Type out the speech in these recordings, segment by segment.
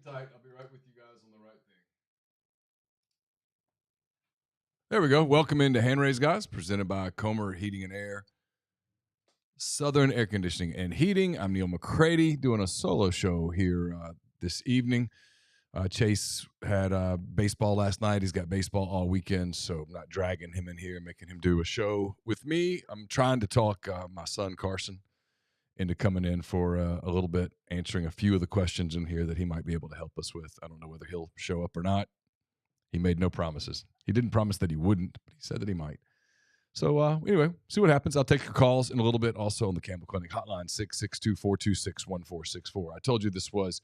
tight. I'll be right with you guys on the right thing. There we go. Welcome into Hand Raise, guys, presented by Comer Heating and Air, Southern Air Conditioning and Heating. I'm Neal McCready doing a solo show here this evening. Chase had baseball last night. He's got baseball all weekend, so I'm not dragging him in here, making him do a show with me. I'm trying to talk my son Carson into coming in for a little bit, answering a few of the questions in here that he might be able to help us with. I don't know whether he'll show up or not. He made no promises. He didn't promise that he wouldn't, but he said that he might. So anyway, see what happens. I'll take your calls in a little bit. Also on the Campbell Clinic Hotline, 662-426-1464. I told you this was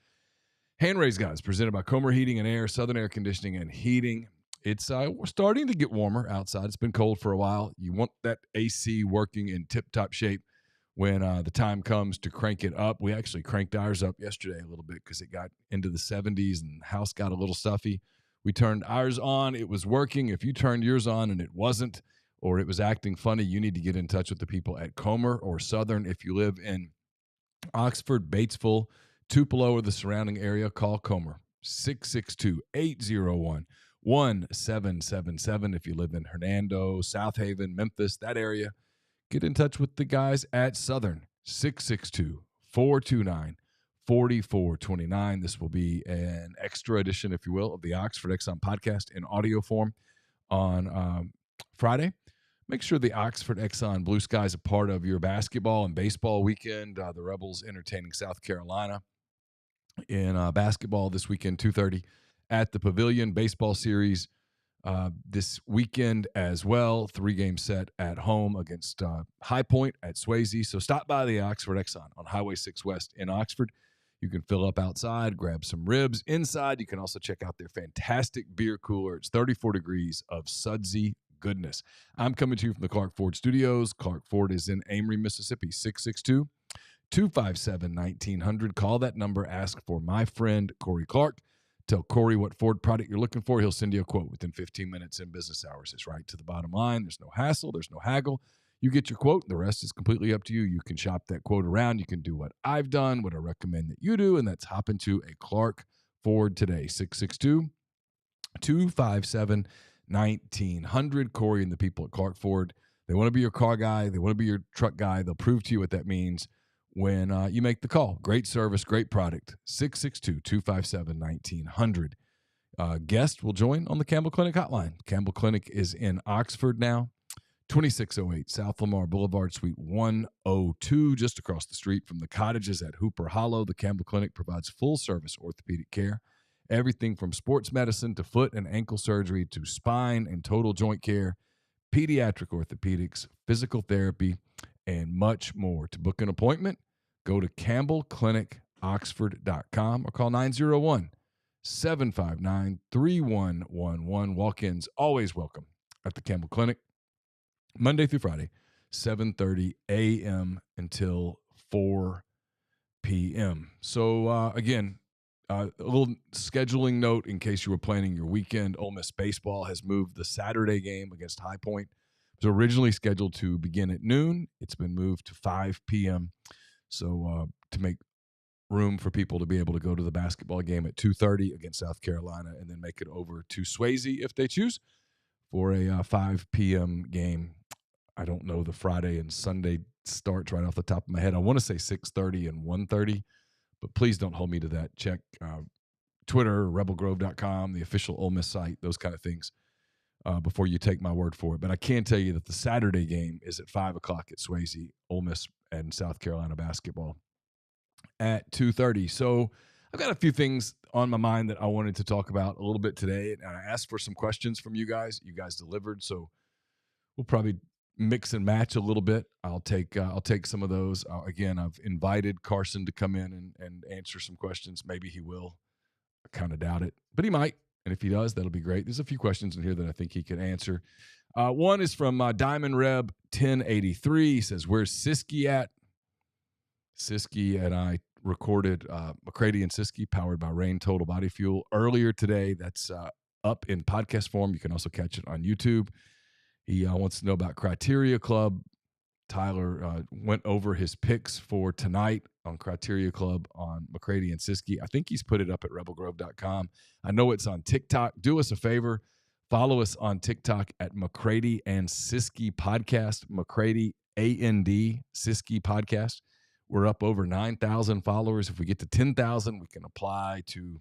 Hand Raise, guys, presented by Comer Heating and Air, Southern Air Conditioning and Heating. It's we're starting to get warmer outside. It's been cold for a while. You want that AC working in tip-top shape when the time comes to crank it up. We actually cranked ours up yesterday a little bit because it got into the 70s and the house got a little stuffy. We turned ours on. It was working. If you turned yours on and it wasn't, or it was acting funny, you need to get in touch with the people at Comer or Southern. If you live in Oxford, Batesville, Tupelo, or the surrounding area, call Comer, 662-801-1777. If you live in Hernando, South Haven, Memphis, that area, get in touch with the guys at Southern, 662-429-4429. This will be an extra edition, if you will, of the Oxford Exxon podcast in audio form on Friday. Make sure the Oxford Exxon Blue Sky is a part of your basketball and baseball weekend. The Rebels entertaining South Carolina in basketball this weekend, 2:30 at the Pavilion. Baseball series this weekend as well. 3-game set at home against High Point at Swayze. So stop by the Oxford Exxon on Highway 6 West in Oxford. You can fill up outside, grab some ribs. Inside, you can also check out their fantastic beer cooler. It's 34 degrees of sudsy goodness. I'm coming to you from the Clark Ford Studios. Clark Ford is in Amory, Mississippi, 662-257-1900. Call that number. Ask for my friend, Corey Clark. Tell Corey what Ford product you're looking for. He'll send you a quote within 15 minutes in business hours. It's right to the bottom line. There's no hassle. There's no haggle. You get your quote. The rest is completely up to you. You can shop that quote around. You can do what I've done, what I recommend that you do, and that's hop into a Clark Ford today. 662-257-1900. Corey and the people at Clark Ford, they want to be your car guy. They want to be your truck guy. They'll prove to you what that means when you make the call. Great service, great product. 662-257-1900. Guest will join on the Campbell Clinic Hotline. Campbell Clinic is in Oxford now, 2608 South Lamar Boulevard, Suite 102, just across the street from the cottages at Hooper Hollow. The Campbell Clinic provides full-service orthopedic care, everything from sports medicine to foot and ankle surgery to spine and total joint care, pediatric orthopedics, physical therapy, and much more. To book an appointment, go to campbellclinicoxford.com or call 901-759-3111. Walk-ins always welcome at the Campbell Clinic, Monday through Friday, 7:30 a.m. until 4 p.m. So, again, a little scheduling note in case you were planning your weekend. Ole Miss baseball has moved the Saturday game against High Point. It was originally scheduled to begin at noon. It's been moved to 5 p.m. So to make room for people to be able to go to the basketball game at 2:30 against South Carolina and then make it over to Swayze if they choose for a 5 p.m. game. I don't know the Friday and Sunday starts right off the top of my head. I want to say 6:30 and 1:30, but please don't hold me to that. Check Twitter, rebelgrove.com, the official Ole Miss site, those kind of things before you take my word for it. But I can tell you that the Saturday game is at 5 o'clock at Swayze, Ole Miss and South Carolina basketball at 2:30. So I've got a few things on my mind that I wanted to talk about a little bit today. And I asked for some questions from you guys. You guys delivered. So we'll probably mix and match a little bit. I'll take some of those. Again, I've invited Carson to come in and answer some questions. Maybe he will. I kind of doubt it, but he might. And if he does, that'll be great. There's a few questions in here that I think he could answer. One is from Diamond Reb 1083. He says, "Where's Siski at?" Siski and I recorded McCready and Siski, powered by Rain Total Body Fuel, earlier today. That's up in podcast form. You can also catch it on YouTube. He wants to know about Criteria Club. Tyler went over his picks for tonight on Criteria Club on McCready and Siskey. I think he's put it up at rebelgrove.com. I know it's on TikTok. Do us a favor. Follow us on TikTok at McCready and Siskey Podcast. McCready, A-N-D, Siskey Podcast. We're up over 9,000 followers. If we get to 10,000, we can apply to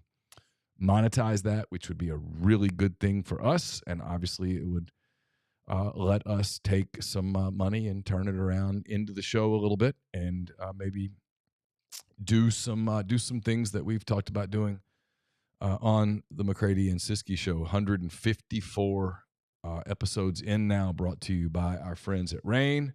monetize that, which would be a really good thing for us. And obviously it would let us take some money and turn it around into the show a little bit, and maybe do some things that we've talked about doing on the McCready and Siskey show. 154 episodes in now, brought to you by our friends at Rain,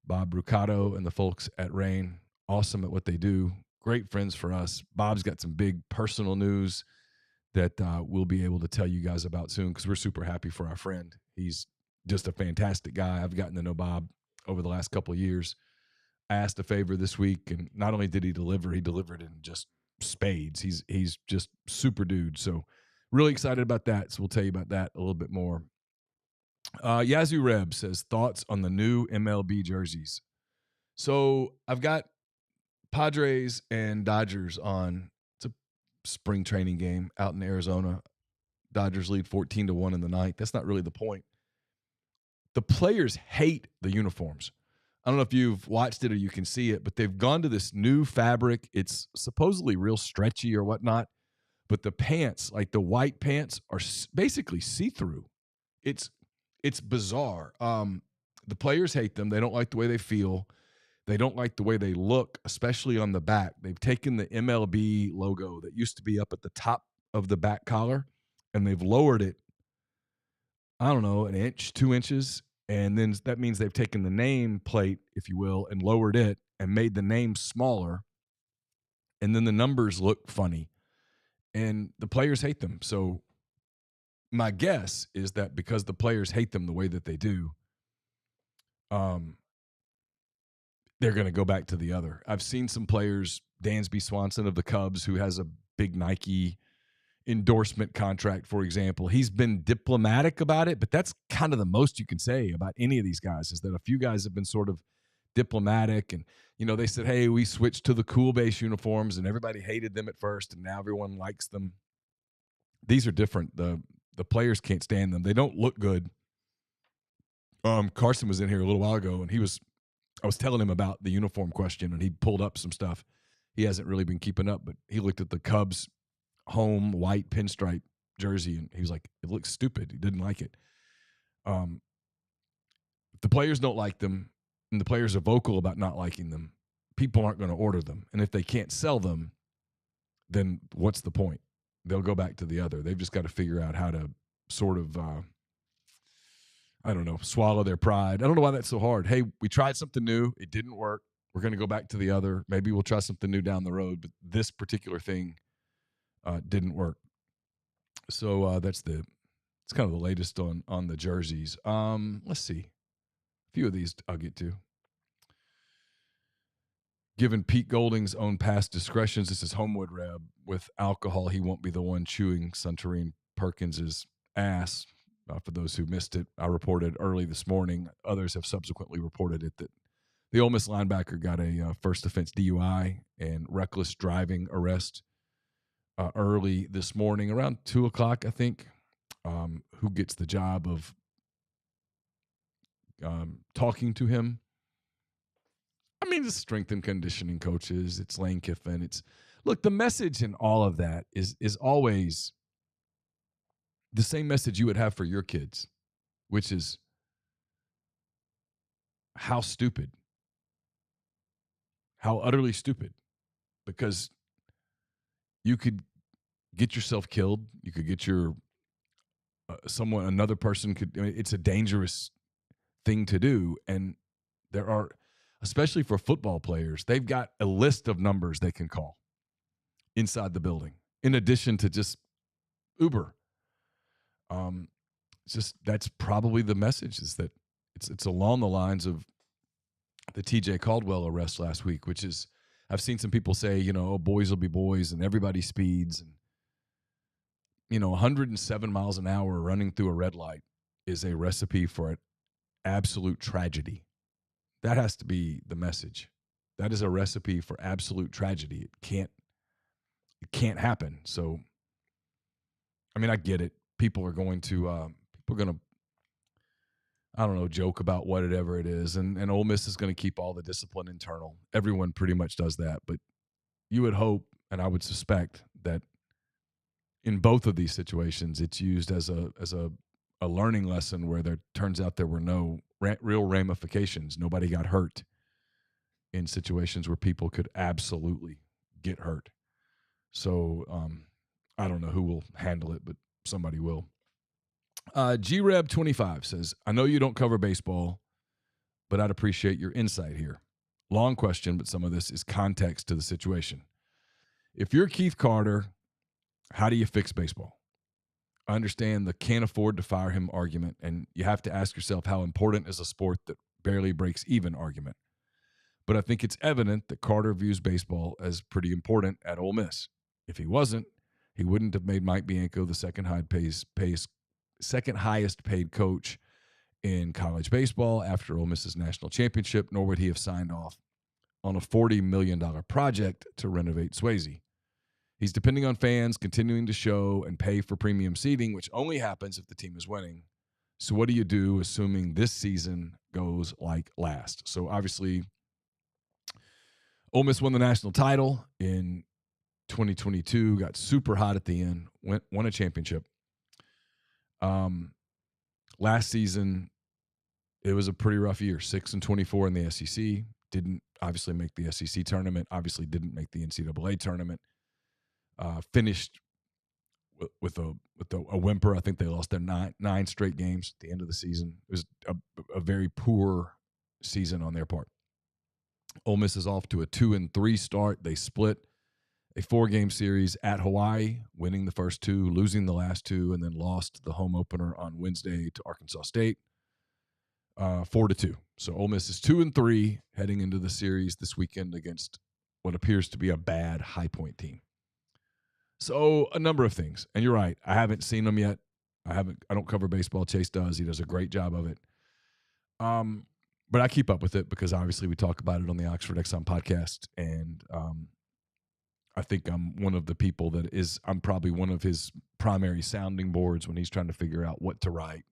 Bob Brucato and the folks at Rain. Awesome at what they do. Great friends for us. Bob's got some big personal news that we'll be able to tell you guys about soon, because we're super happy for our friend. He's just a fantastic guy. I've gotten to know Bob over the last couple of years. I asked a favor this week, and not only did he delivered in just spades. He's just super dude. So really excited about that. So we'll tell you about that a little bit more. Yazoo Reb says, thoughts on the new MLB jerseys. So I've got Padres and Dodgers on. It's a spring training game out in Arizona. Dodgers lead 14-1 in the ninth. That's not really the point. The players hate the uniforms. I don't know if you've watched it or you can see it, but they've gone to this new fabric. It's supposedly real stretchy or whatnot, but the pants, like the white pants, are basically see-through. It's bizarre. The players hate them. They don't like the way they feel. They don't like the way they look, especially on the back. They've taken the MLB logo that used to be up at the top of the back collar, and they've lowered it, I don't know, an inch, 2 inches. And then that means they've taken the name plate, if you will, and lowered it and made the name smaller. And then the numbers look funny. And the players hate them. So my guess is that because the players hate them the way that they do, they're going to go back to the other. I've seen some players, Dansby Swanson of the Cubs, who has a big Nike endorsement contract, for example. He's been diplomatic about it, but that's kind of the most you can say about any of these guys, is that a few guys have been sort of diplomatic. And, you know, they said, hey, we switched to the cool base uniforms and everybody hated them at first and now everyone likes them. These are different. The players can't stand them. They don't look good. Carson was in here a little while ago, and I was telling him about the uniform question, and he pulled up some stuff. He hasn't really been keeping up, but he looked at the Cubs home white pinstripe jersey, and he was like, it looks stupid. He didn't like it. If the players don't like them, and the players are vocal about not liking them, people aren't going to order them. And if they can't sell them, then what's the point? They'll go back to the other. They've just got to figure out how to sort of, swallow their pride. I don't know why that's so hard. Hey, we tried something new. It didn't work. We're going to go back to the other. Maybe we'll try something new down the road, but this particular thing didn't work. So it's kind of the latest on the jerseys. Let's see. A few of these I'll get to. Given Pete Golding's own past discretions, this is Homewood Reb. With alcohol, he won't be the one chewing Suntarine Perkins's ass. For those who missed it, I reported early this morning. Others have subsequently reported it, that the Ole Miss linebacker got a first offense DUI and reckless driving arrest early this morning, around 2 o'clock, I think. Who gets the job of talking to him? I mean, it's strength and conditioning coaches. It's Lane Kiffin. Look, the message in all of that is always the same message you would have for your kids, which is how stupid, how utterly stupid, because you could get yourself killed. You could get another person could. I mean, it's a dangerous thing to do. And there are, especially for football players, they've got a list of numbers they can call inside the building, in addition to just Uber. That's probably the message, is that it's along the lines of the TJ Caldwell arrest last week, which is, I've seen some people say, boys will be boys and everybody speeds, and 107 miles an hour running through a red light is a recipe for an absolute tragedy. That has to be the message. That is a recipe for absolute tragedy. It can't happen. So, I mean, I get it. People are going to I don't know, joke about whatever it is. And Ole Miss is going to keep all the discipline internal. Everyone pretty much does that. But you would hope, and I would suspect, that in both of these situations, it's used as a learning lesson where there turns out there were no real ramifications. Nobody got hurt in situations where people could absolutely get hurt. So I don't know who will handle it, but somebody will. GReb25 says, I know you don't cover baseball, but I'd appreciate your insight here. Long question, but some of this is context to the situation. If you're Keith Carter, how do you fix baseball? I understand the can't afford to fire him argument, and you have to ask yourself how important is a sport that barely breaks even argument. But I think it's evident that Carter views baseball as pretty important at Ole Miss. If he wasn't, he wouldn't have made Mike Bianco the second highest paid coach in college baseball after Ole Miss's national championship, nor would he have signed off on a $40 million project to renovate Swayze. He's depending on fans continuing to show and pay for premium seating, which only happens if the team is winning. So what do you do assuming this season goes like last? So obviously, Ole Miss won the national title in 2022, got super hot at the end, won a championship. Last season, it was a pretty rough year, 6-24 in the SEC. Didn't obviously make the SEC tournament, obviously didn't make the NCAA tournament. Finished with a whimper. I think they lost their nine straight games at the end of the season. It was a very poor season on their part. Ole Miss is off to a 2-3 start. They split a 4-game series at Hawaii, winning the first 2, losing the last 2, and then lost the home opener on Wednesday to Arkansas State, 4-2. So Ole Miss is 2-3 heading into the series this weekend against what appears to be a bad High Point team. So a number of things, and you're right. I haven't seen them yet. I don't cover baseball. Chase does. He does a great job of it. But I keep up with it because obviously we talk about it on the Oxford Exxon podcast, and I think I'm one of the people I'm probably one of his primary sounding boards when he's trying to figure out what to write,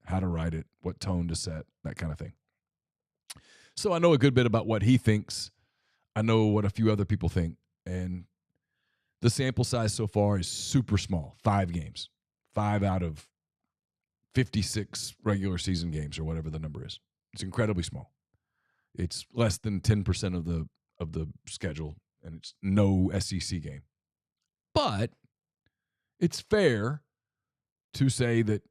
how to write it, what tone to set, that kind of thing. So I know a good bit about what he thinks. I know what a few other people think, and the sample size so far is super small, 5 games, 5 out of 56 regular season games or whatever the number is. It's incredibly small. It's less than 10% of the schedule, and it's no SEC game. But it's fair to say that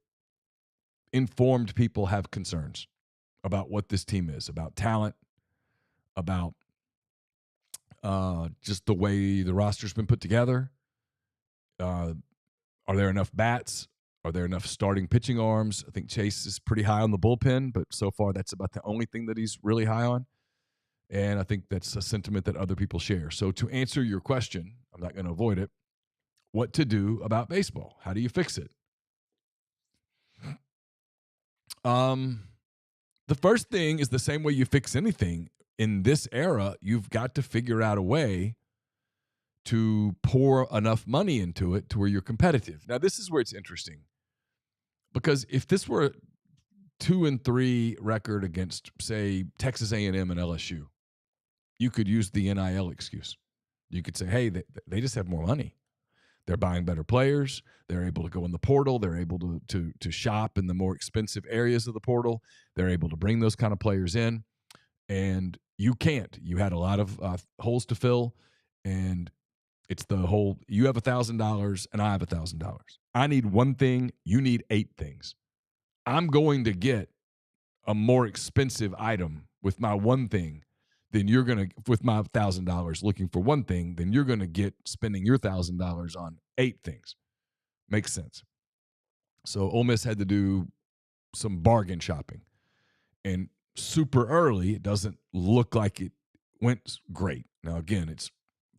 informed people have concerns about what this team is, about talent, about just the way the roster's been put together. Are there enough bats? Are there enough starting pitching arms? I think Chase is pretty high on the bullpen, but so far that's about the only thing that he's really high on. And I think that's a sentiment that other people share. So to answer your question, I'm not going to avoid it, what to do about baseball? How do you fix it? The first thing is the same way you fix anything. In this era, you've got to figure out a way to pour enough money into it to where you're competitive. Now, this is where it's interesting. Because if this were a 2-3 record against, say, Texas A&M and LSU, you could use the NIL excuse. You could say, hey, they just have more money. They're buying better players. They're able to go in the portal. They're able to shop in the more expensive areas of the portal. They're able to bring those kind of players in. And you can't. You had a lot of holes to fill, and it's the whole, you have $1,000 and I have $1,000. I need one thing. You need 8 things. I'm going to get a more expensive item with my one thing than you're going to, with my $1,000 looking for one thing, then you're going to get spending your $1,000 on 8 things. Makes sense. So Ole Miss had to do some bargain shopping. And super early, it doesn't look like it went great. Now, again, it's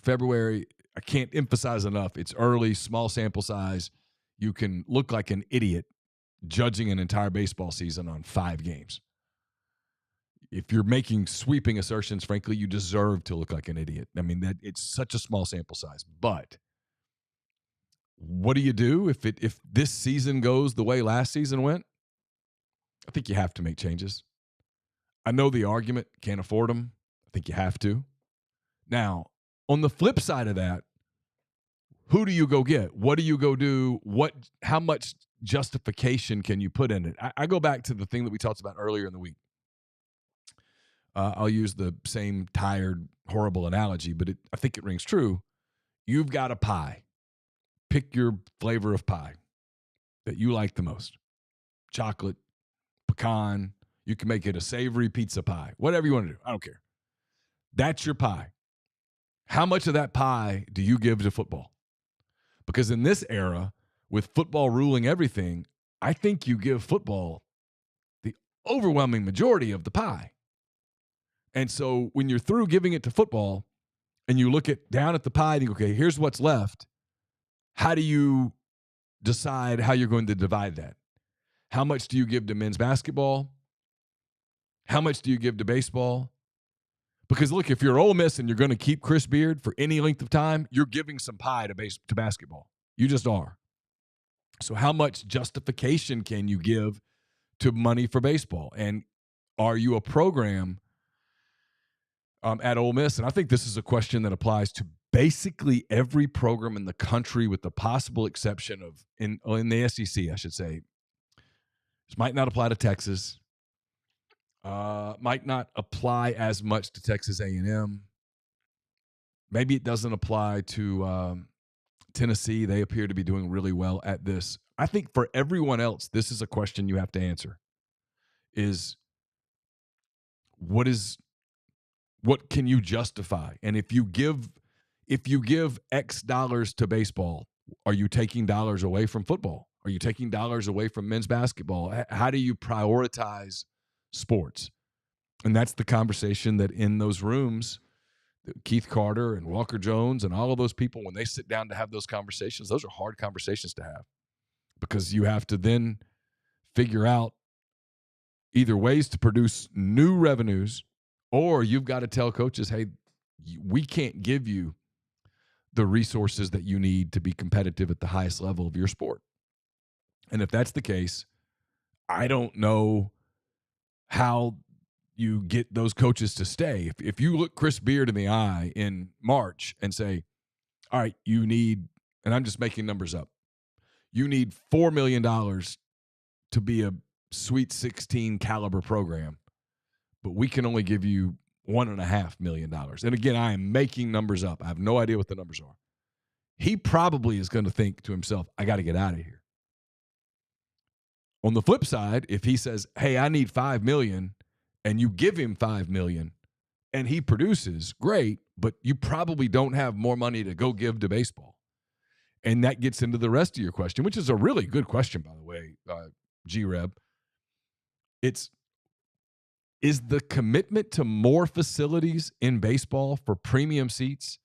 February. I can't emphasize enough. It's early, small sample size. You can look like an idiot judging an entire baseball season on 5 games. if you're making sweeping assertions, frankly, you deserve to look like an idiot. I mean, that it's such a small sample size. But what do you do if this season goes the way last season went? I think you have to make changes. I know the argument, can't afford them. I think you have to. Now, on the flip side of that, who do you go get? What do you go do? How much justification can you put in it? I go back to the thing that we talked about earlier in the week. I'll use the same tired, horrible analogy, but I think it rings true. You've got a pie. Pick your flavor of pie that you like the most. Chocolate, pecan. You can make it a savory pizza pie. Whatever you want to do. I don't care. That's your pie. How much of that pie do you give to football? Because in this era, with football ruling everything, I think you give football the overwhelming majority of the pie. And so when you're through giving it to football and you look down at the pie and you go, okay, here's what's left. How do you decide how you're going to divide that? How much do you give to men's basketball? How much do you give to baseball? Because look, if you're Ole Miss and you're going to keep Chris Beard for any length of time, you're giving some pie to basketball. You just are. So how much justification can you give to money for baseball? And are you a program at Ole Miss? And I think this is a question that applies to basically every program in the country with the possible exception of in the SEC, I should say. This might not apply to Texas. Might not apply as much to Texas A&M. Maybe it doesn't apply to Tennessee. They appear to be doing really well at this. I think for everyone else, this is a question you have to answer. What can you justify? And if you give X dollars to baseball, are you taking dollars away from football? Are you taking dollars away from men's basketball? How do you prioritize sports? And that's the conversation that in those rooms, Keith Carter and Walker Jones and all of those people, when they sit down to have those conversations, those are hard conversations to have because you have to then figure out either ways to produce new revenues or you've got to tell coaches, hey, we can't give you the resources that you need to be competitive at the highest level of your sport. And if that's the case, I don't know how you get those coaches to stay. If you look Chris Beard in the eye in March and say, all right, you need, and I'm just making numbers up, you need $4 million to be a Sweet 16 caliber program, but we can only give you $1.5 million. And again, I am making numbers up. I have no idea what the numbers are. He probably is going to think to himself, I got to get out of here. On the flip side, if he says, hey, I need $5 million and you give him $5 million and he produces, great, but you probably don't have more money to go give to baseball. And that gets into the rest of your question, which is a really good question, by the way, G-Reb. Is the commitment to more facilities in baseball for premium seats?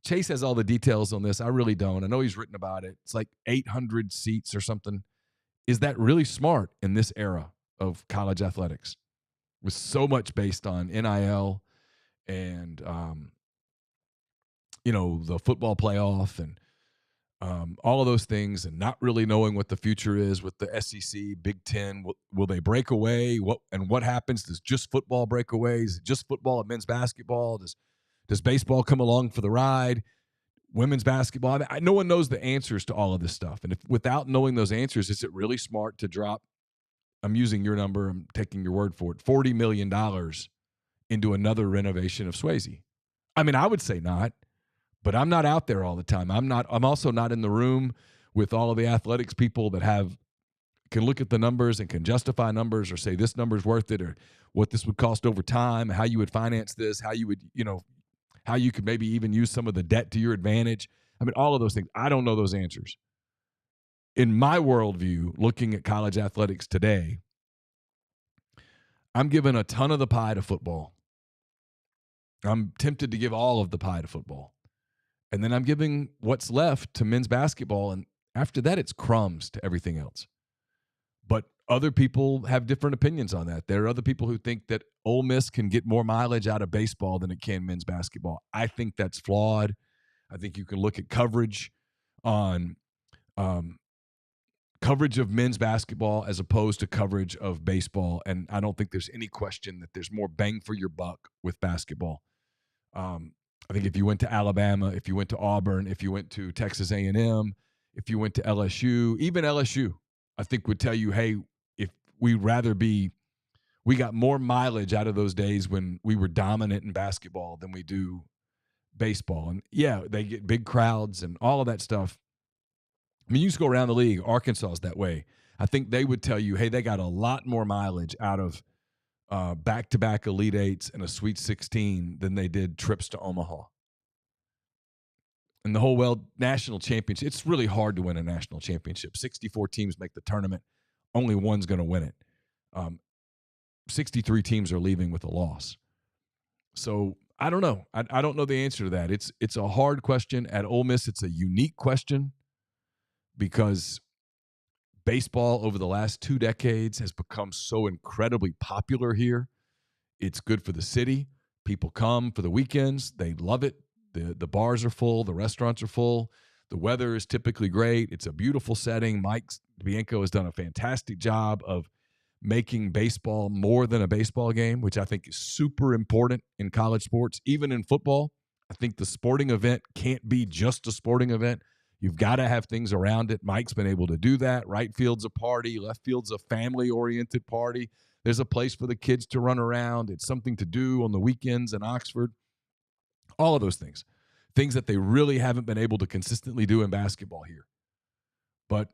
Chase has all the details on this. I really don't. I know he's written about it. It's like 800 seats or something. Is that really smart in this era of college athletics with so much based on NIL and, the football playoff and all of those things and not really knowing what the future is with the SEC, Big Ten? Will they break away? What happens? Does just football break away? Is it just football and men's basketball? Does baseball come along for the ride? Women's basketball? No one knows the answers to all of this stuff. And without knowing those answers, is it really smart to drop, I'm using your number, I'm taking your word for it, $40 million into another renovation of Swayze? I mean, I would say not. But I'm not out there all the time. I'm also not in the room with all of the athletics people that can look at the numbers and can justify numbers or say this number's worth it or what this would cost over time, how you would finance this, how you would, how you could maybe even use some of the debt to your advantage. I mean, all of those things. I don't know those answers. In my worldview, looking at college athletics today, I'm giving a ton of the pie to football. I'm tempted to give all of the pie to football. And then I'm giving what's left to men's basketball. And after that, it's crumbs to everything else. But other people have different opinions on that. There are other people who think that Ole Miss can get more mileage out of baseball than it can men's basketball. I think that's flawed. I think you can look at coverage on coverage of men's basketball as opposed to coverage of baseball, and I don't think there's any question that there's more bang for your buck with basketball. I think if you went to Alabama, if you went to Auburn, if you went to Texas A&M, if you went to LSU, even LSU, I think would tell you, hey, if we got more mileage out of those days when we were dominant in basketball than we do baseball. And yeah, they get big crowds and all of that stuff. I mean, you just go around the league. Arkansas is that way. I think they would tell you, hey, they got a lot more mileage out of back-to-back Elite Eights and a Sweet 16 than they did trips to Omaha. And the whole national championship, it's really hard to win a national championship. 64 teams make the tournament. Only one's going to win it. 63 teams are leaving with a loss. So I don't know. I don't know the answer to that. It's a hard question. At Ole Miss, it's a unique question because baseball over the last 2 decades has become so incredibly popular here. It's good for the city. People come for the weekends. They love it. The bars are full. The restaurants are full. The weather is typically great. It's a beautiful setting. Mike Bianco has done a fantastic job of making baseball more than a baseball game, which I think is super important in college sports. Even in football, I think the sporting event can't be just a sporting event. You've got to have things around it. Mike's been able to do that. Right field's a party. Left field's a family-oriented party. There's a place for the kids to run around. It's something to do on the weekends in Oxford. All of those things. Things that they really haven't been able to consistently do in basketball here. But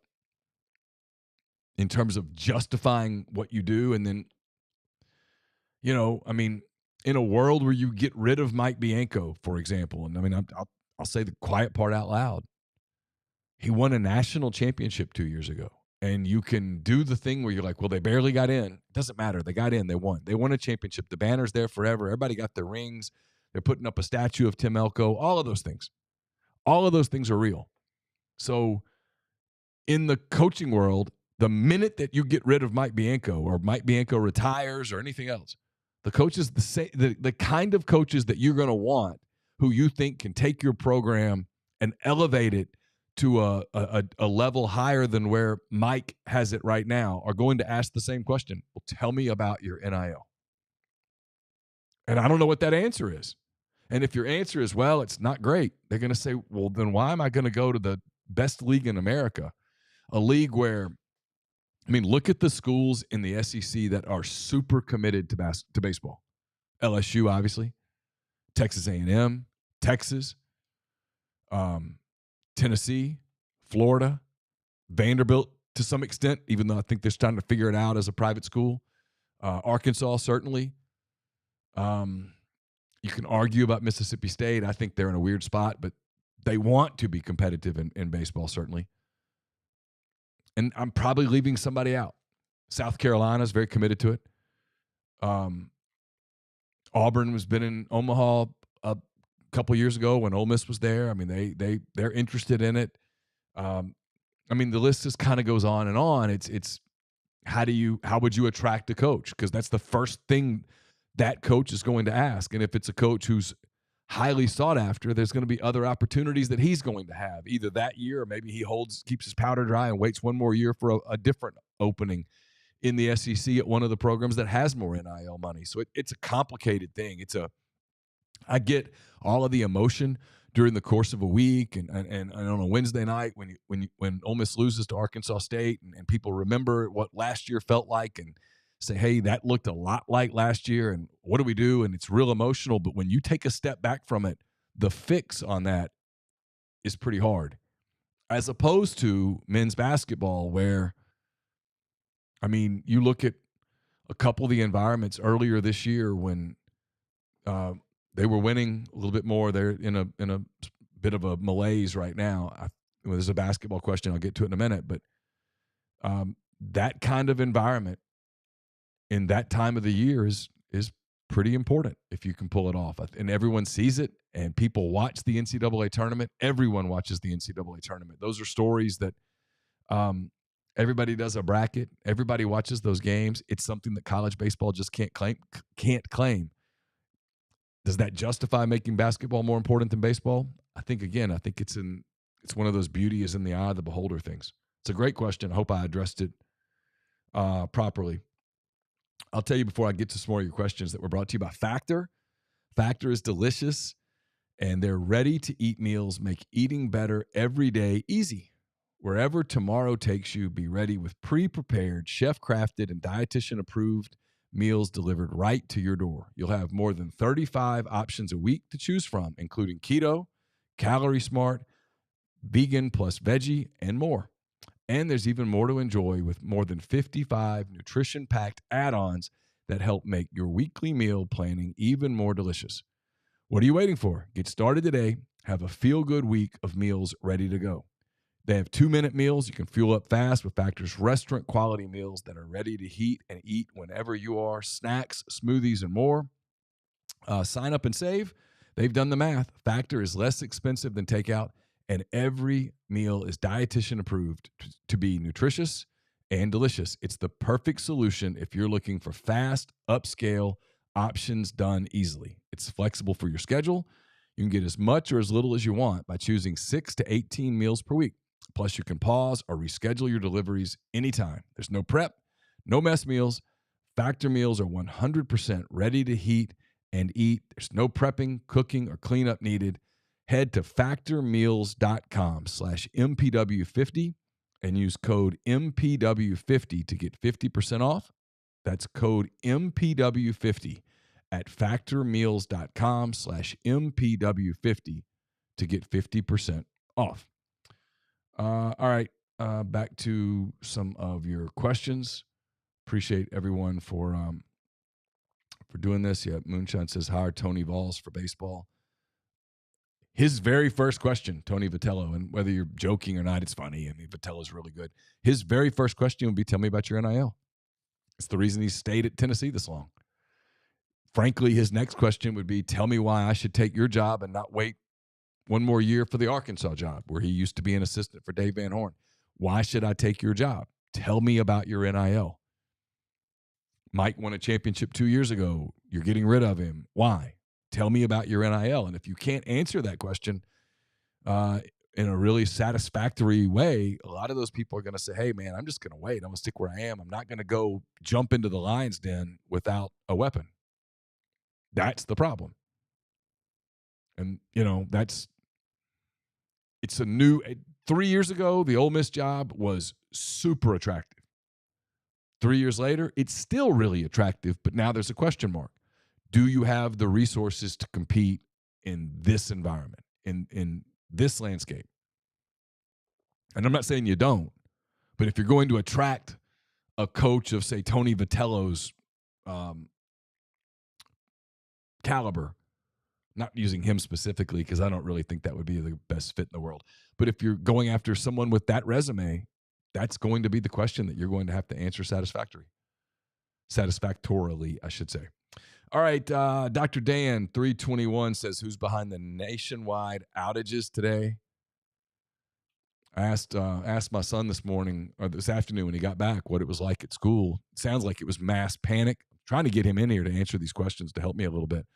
in terms of justifying what you do, and then, I mean, in a world where you get rid of Mike Bianco, for example, and I mean, I'll say the quiet part out loud. He won a national championship 2 years ago. And you can do the thing where you're like, well, they barely got in. It doesn't matter. They got in. They won. They won a championship. The banner's there forever. Everybody got their rings. They're putting up a statue of Tim Elko. All of those things. All of those things are real. So in the coaching world, the minute that you get rid of Mike Bianco or Mike Bianco retires or anything else, the coaches, the kind of coaches that you're going to want who you think can take your program and elevate it to a level higher than where Mike has it right now are going to ask the same question. Well, tell me about your NIL. And I don't know what that answer is. And if your answer is, well, it's not great, they're going to say, well, then why am I going to go to the best league in America? A league where, I mean, look at the schools in the SEC that are super committed to baseball. LSU, obviously. Texas A&M, Texas, Tennessee, Florida, Vanderbilt to some extent, even though I think they're starting to figure it out as a private school. Arkansas, certainly. You can argue about Mississippi State. I think they're in a weird spot, but they want to be competitive in baseball, certainly. And I'm probably leaving somebody out. South Carolina is very committed to it. Auburn has been in Omaha a couple years ago when Ole Miss was there. I mean, they're interested in it. I mean, the list just kind of goes on and on. It's how would you attract a coach? Because that's the first thing that coach is going to ask. And if it's a coach who's highly sought after, there's going to be other opportunities that he's going to have either that year or maybe he keeps his powder dry and waits one more year for a different opening in the SEC at one of the programs that has more NIL money. So it's a complicated thing. I get all of the emotion during the course of a week and on a Wednesday night when Ole Miss loses to Arkansas State and people remember what last year felt like and say, hey, that looked a lot like last year and what do we do? And it's real emotional. But when you take a step back from it, the fix on that is pretty hard. As opposed to men's basketball where, I mean, you look at a couple of the environments earlier this year when they were winning a little bit more. They're in a bit of a malaise right now. There's a basketball question. I'll get to it in a minute. But that kind of environment in that time of the year is pretty important if you can pull it off. And everyone sees it, and people watch the NCAA tournament. Everyone watches the NCAA tournament. Those are stories that Everybody does a bracket. Everybody watches those games. It's something that college baseball just can't claim. Does that justify making basketball more important than baseball? I think it's one of those beauty is in the eye of the beholder things. It's a great question. I hope I addressed it properly. I'll tell you before I get to some more of your questions that were brought to you by Factor. Factor is delicious, and their ready-to-eat meals make eating better every day easy. Wherever tomorrow takes you, be ready with pre-prepared, chef-crafted, and dietitian-approved meals delivered right to your door. You'll have more than 35 options a week to choose from, including keto, calorie smart, vegan plus veggie, and more. And there's even more to enjoy with more than 55 nutrition-packed add-ons that help make your weekly meal planning even more delicious. What are you waiting for? Get started today. Have a feel-good week of meals ready to go. They have 2-minute meals. You can fuel up fast with Factor's restaurant-quality meals that are ready to heat and eat whenever you are. Snacks, smoothies, and more. Sign up and save. They've done the math. Factor is less expensive than takeout, and every meal is dietitian approved to be nutritious and delicious. It's the perfect solution if you're looking for fast, upscale options done easily. It's flexible for your schedule. You can get as much or as little as you want by choosing 6 to 18 meals per week. Plus, you can pause or reschedule your deliveries anytime. There's no prep, no mess meals. Factor meals are 100% ready to heat and eat. There's no prepping, cooking, or cleanup needed. Head to factormeals.com/MPW50 and use code MPW50 to get 50% off. That's code MPW50 at factormeals.com/MPW50 to get 50% off. All right, back to some of your questions. Appreciate everyone for doing this. Yeah, Moonshine says hire Tony Vols for baseball. His very first question, Tony Vitello, and whether you're joking or not, it's funny. I mean, Vitello's really good. His very first question would be, tell me about your NIL. It's the reason he stayed at Tennessee this long. Frankly, his next question would be, tell me why I should take your job and not wait one more year for the Arkansas job, where he used to be an assistant for Dave Van Horn. Why should I take your job? Tell me about your NIL. Mike won a championship 2 years ago. You're getting rid of him. Why? Tell me about your NIL. And if you can't answer that question in a really satisfactory way, a lot of those people are going to say, hey, man, I'm just going to wait. I'm going to stick where I am. I'm not going to go jump into the lion's den without a weapon. That's the problem. And, it's a new 3 years ago, the Ole Miss job was super attractive. 3 years later, it's still really attractive, but now there's a question mark. Do you have the resources to compete in this environment, in this landscape? And I'm not saying you don't, but if you're going to attract a coach of, say, Tony Vitello's caliber, not using him specifically because I don't really think that would be the best fit in the world, but if you're going after someone with that resume, that's going to be the question that you're going to have to answer satisfactorily, I should say. All right, Dr. Dan 321 says, who's behind the nationwide outages today? I asked my son this morning or this afternoon when he got back what it was like at school. It sounds like it was mass panic. I'm trying to get him in here to answer these questions to help me a little bit.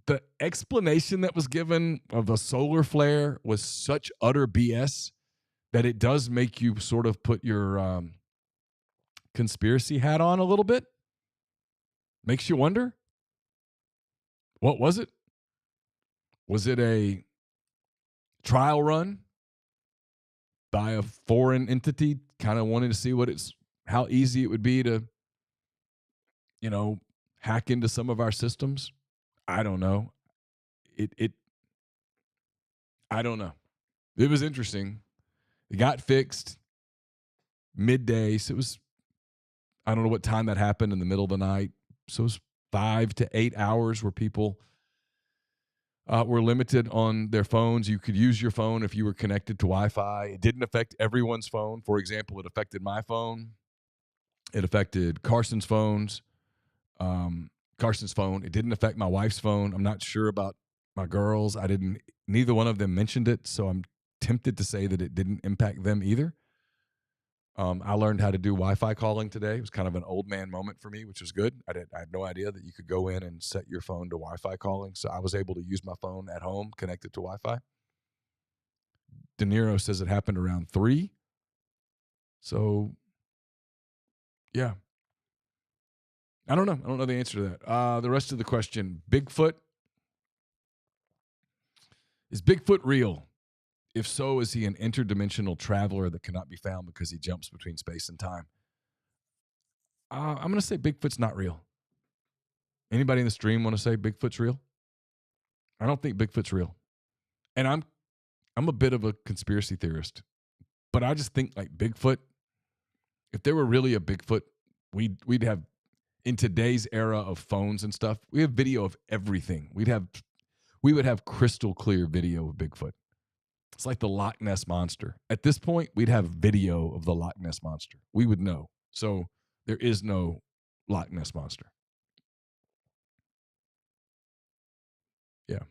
The explanation that was given of the solar flare was such utter BS that it does make you sort of put your conspiracy hat on a little bit. Makes you wonder, what was it? Was it a trial run by a foreign entity kind of wanting to see how easy it would be to, hack into some of our systems? I don't know. I don't know. It was interesting. It got fixed midday. So it was, I don't know what time that happened in the middle of the night. So it was 5 to 8 hours where people were limited on their phones. You could use your phone if you were connected to Wi-Fi. It didn't affect everyone's phone. For example, it affected my phone. It affected Carson's phone. It didn't affect my wife's phone. I'm not sure about my girls. Neither one of them mentioned it. So I'm tempted to say that it didn't impact them either. I learned how to do Wi-Fi calling today. It was kind of an old man moment for me, which was good. I had no idea that you could go in and set your phone to Wi-Fi calling. So I was able to use my phone at home connected to Wi-Fi. De Niro says it happened around 3. So, yeah. I don't know. I don't know the answer to that. The rest of the question, Bigfoot. Is Bigfoot real? If so, is he an interdimensional traveler that cannot be found because he jumps between space and time? I'm going to say Bigfoot's not real. Anybody in the stream want to say Bigfoot's real? I don't think Bigfoot's real. And I'm a bit of a conspiracy theorist, but I just think like Bigfoot, if there were really a Bigfoot, we'd have, in today's era of phones and stuff, we have video of everything. We would have crystal clear video of Bigfoot. It's like the Loch Ness Monster. At this point, we'd have video of the Loch Ness Monster. We would know. So there is no Loch Ness Monster. Yeah.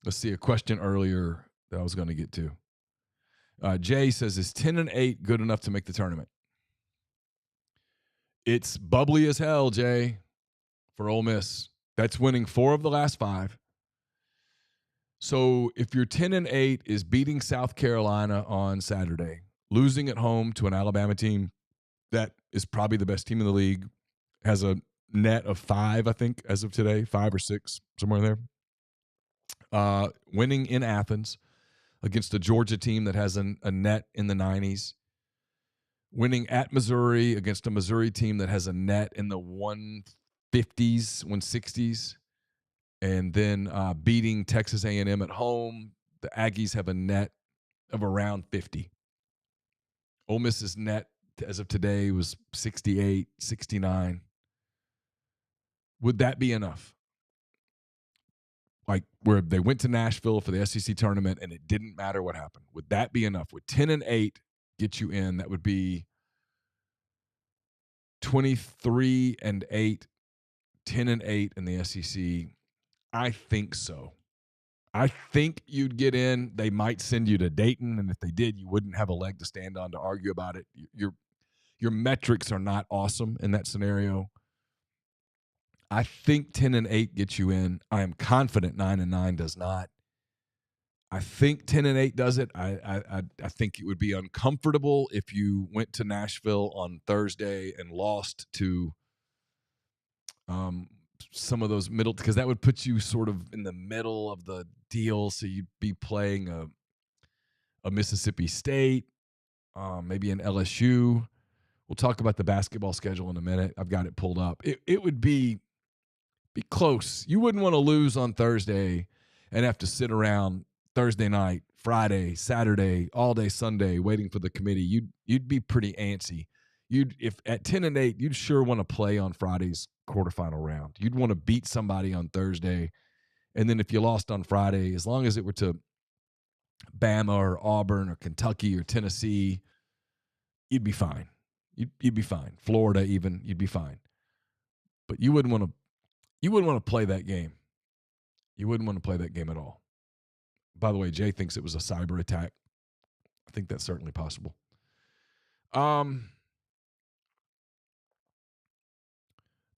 Let's see, a question earlier that I was going to get to. Jay says, is 10-8 good enough to make the tournament? It's bubbly as hell, Jay, for Ole Miss. That's winning 4 of the last 5. So if your 10-8 is beating South Carolina on Saturday, losing at home to an Alabama team that is probably the best team in the league, has a net of 5, I think, as of today, 5 or 6, somewhere in there. Winning in Athens against a Georgia team that has a net in the 90s. Winning at Missouri against a Missouri team that has a net in the 150s, 160s. And then beating Texas A&M at home. The Aggies have a net of around 50. Ole Miss's net as of today was 68, 69. Would that be enough? Like where they went to Nashville for the SEC tournament and it didn't matter what happened. Would that be enough? Would 10-8 get you in? That would be 23-8, 10-8 in the SEC. I think so. I think you'd get in. They might send you to Dayton, and if they did, you wouldn't have a leg to stand on to argue about it. Your metrics are not awesome in that scenario. I think 10-8 gets you in. I am confident 9-9 does not. I think 10-8 does it. I think it would be uncomfortable if you went to Nashville on Thursday and lost to some of those middle, because that would put you sort of in the middle of the deal. So you'd be playing a Mississippi State, maybe an LSU. We'll talk about the basketball schedule in a minute. I've got it pulled up. It would be close. You wouldn't want to lose on Thursday and have to sit around Thursday night, Friday, Saturday, all day Sunday waiting for the committee. You'd be pretty antsy. If at 10-8, you'd sure want to play on Friday's quarterfinal round. You'd want to beat somebody on Thursday. And then if you lost on Friday, as long as it were to Bama or Auburn or Kentucky or Tennessee, you'd be fine. You'd be fine. Florida even, you'd be fine. But you wouldn't want to play that game. You wouldn't want to play that game at all. By the way, Jay thinks it was a cyber attack. I think that's certainly possible.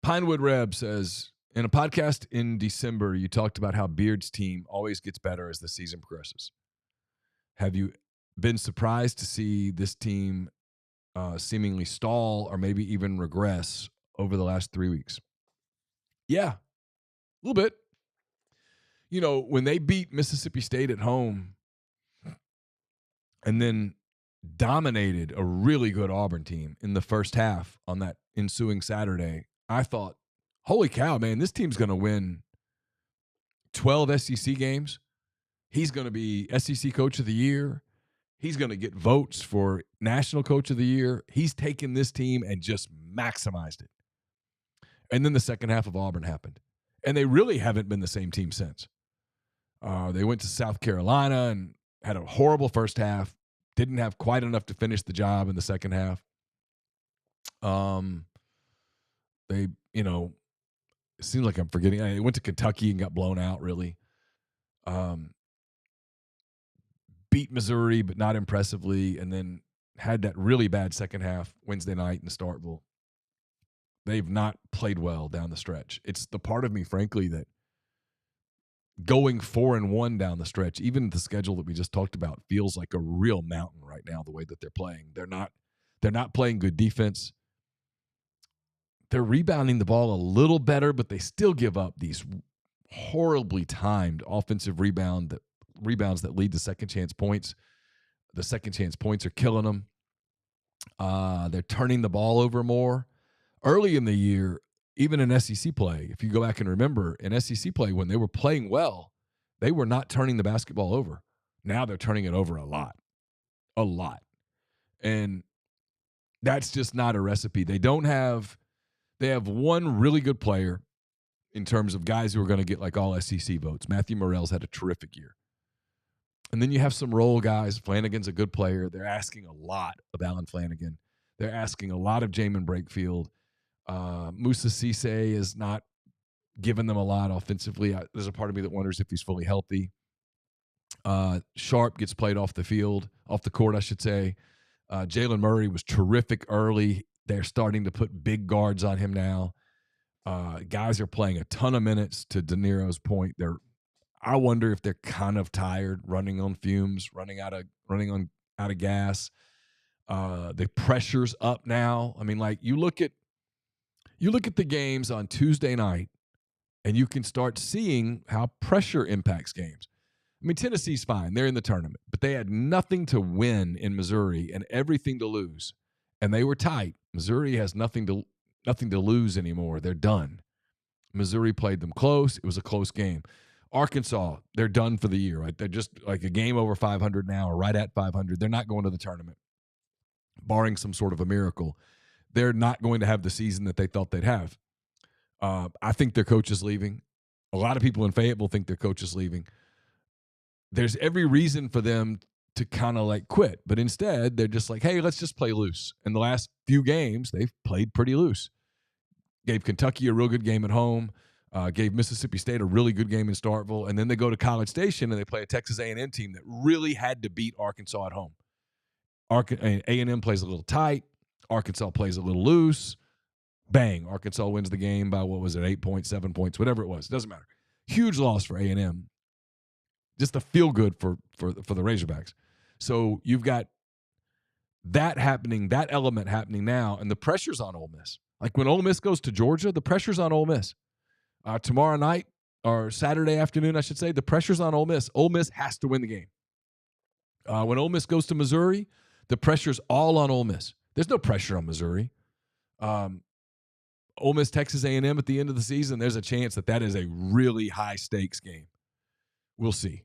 Pinewood Reb says, in a podcast in December, you talked about how Beard's team always gets better as the season progresses. Have you been surprised to see this team seemingly stall or maybe even regress over the last 3 weeks? Yeah, a little bit. You know, when they beat Mississippi State at home and then dominated a really good Auburn team in the first half on that ensuing Saturday, I thought, holy cow, man, this team's going to win 12 SEC games. He's going to be SEC Coach of the Year. He's going to get votes for National Coach of the Year. He's taken this team and just maximized it. And then the second half of Auburn happened. And they really haven't been the same team since. They went to South Carolina and had a horrible first half. Didn't have quite enough to finish the job in the second half. They, it seems like I'm forgetting. They went to Kentucky and got blown out, really. beat Missouri, but not impressively, and then had that really bad second half Wednesday night in Starkville. They've not played well down the stretch. It's the part of me, frankly, that going 4-1 down the stretch, even the schedule that we just talked about, feels like a real mountain right now, the way that they're playing. They're not playing good defense. They're rebounding the ball a little better, but they still give up these horribly timed offensive rebounds that lead to second chance points. The second chance points are killing them. They're turning the ball over more. Early in the year, even in SEC play, if you go back and remember, in SEC play, when they were playing well, they were not turning the basketball over. Now they're turning it over a lot. And that's just not a recipe. They have one really good player in terms of guys who are going to get like all SEC votes. Matthew Morrell's had a terrific year. And then you have some role guys. Flanagan's a good player. They're asking a lot of Alan Flanagan. They're asking a lot of Jamin Brakefield. Musa Cisse is not giving them a lot offensively. There's a part of me that wonders if he's fully healthy. Sharp gets played off the court, I should say. Jalen Murray was terrific early. They're starting to put big guards on him now. Guys are playing a ton of minutes. To De Niro's point, I wonder if they're kind of tired, running on fumes, running out of gas. The pressure's up now. I mean, like you look at the games on Tuesday night, and you can start seeing how pressure impacts games. I mean, Tennessee's fine. They're in the tournament, but they had nothing to win in Missouri and everything to lose. And they were tight. Missouri has nothing to lose anymore. They're done. Missouri played them close. It was a close game. Arkansas, they're done for the year, right? They're just like a game over 500 now, or right at 500. They're not going to the tournament, barring some sort of a miracle. They're not going to have the season that they thought they'd have. I think their coach is leaving. A lot of people in Fayetteville think their coach is leaving. There's every reason for them to kind of like quit, but instead they're just like, hey, let's just play loose. In the last few games, they've played pretty loose. Gave Kentucky a real good game at home. Gave Mississippi State a really good game in Starkville, and then they go to College Station and they play a Texas A&M team that really had to beat Arkansas at home. A&M plays a little tight. Arkansas plays a little loose. Bang, Arkansas wins the game by, 8 points, 7 points, whatever it was. It doesn't matter. Huge loss for A&M. Just a feel good for the Razorbacks. So you've got that happening, that element happening now, and the pressure's on Ole Miss. Like when Ole Miss goes to Georgia, the pressure's on Ole Miss. Tomorrow night, or Saturday afternoon, I should say, the pressure's on Ole Miss. Ole Miss has to win the game. When Ole Miss goes to Missouri, the pressure's all on Ole Miss. There's no pressure on Missouri. Ole Miss, Texas A&M at the end of the season, there's a chance that is a really high-stakes game. We'll see.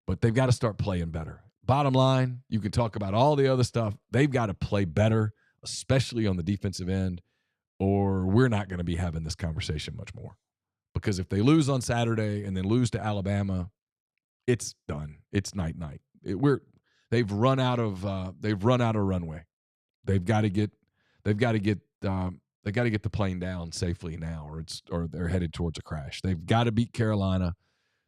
But they've got to start playing better. Bottom line, you can talk about all the other stuff. They've got to play better, especially on the defensive end, or we're not going to be having this conversation much more. Because if they lose on Saturday and then lose to Alabama, it's done. It's night-night. They've run out of runway. They've got to get the plane down safely now, or they're headed towards a crash. They've got to beat Carolina.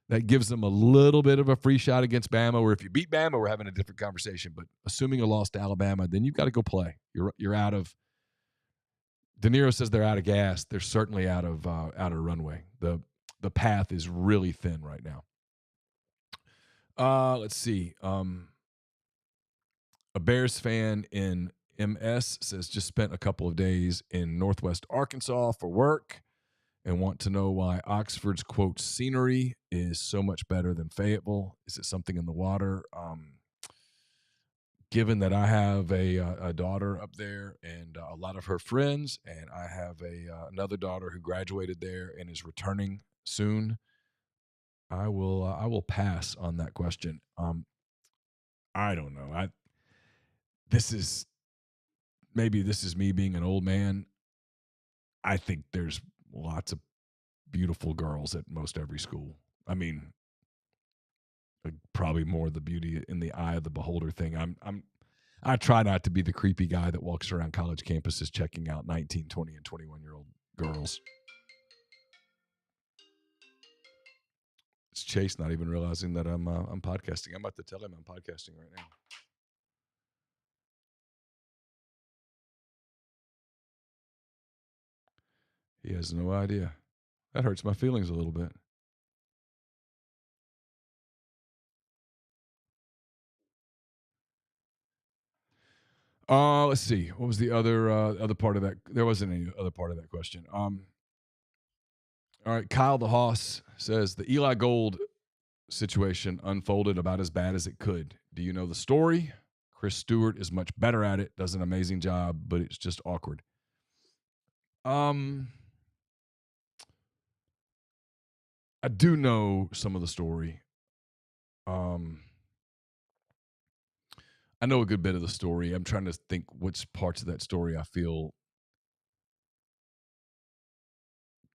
That gives them a little bit of a free shot against Bama, where if you beat Bama, we're having a different conversation. But assuming a loss to Alabama, then you've got to go play. You're out of – De Niro says they're out of gas. They're certainly out of runway. The path is really thin right now. Let's see. A Bears fan in MS says, just spent a couple of days in Northwest Arkansas for work and want to know why Oxford's, quote, scenery is so much better than Fayetteville. Is it something in the water? Given that I have a daughter up there and a lot of her friends, and I have another daughter who graduated there and is returning soon, I will pass on that question. I don't know. This is me being an old man. I think there's lots of beautiful girls at most every school. I mean, probably more the beauty in the eye of the beholder thing. I try not to be the creepy guy that walks around college campuses checking out 19, 20, and 21-year-old girls. It's Chase not even realizing that I'm podcasting. I'm about to tell him I'm podcasting right now. He has no idea. That hurts my feelings a little bit. Let's see. What was the other part of that? There wasn't any other part of that question. All right. Kyle the Hoss says the Eli Gold situation unfolded about as bad as it could. Do you know the story? Chris Stewart is much better at it, does an amazing job, but it's just awkward. I do know some of the story. I know a good bit of the story. I'm trying to think which parts of that story I feel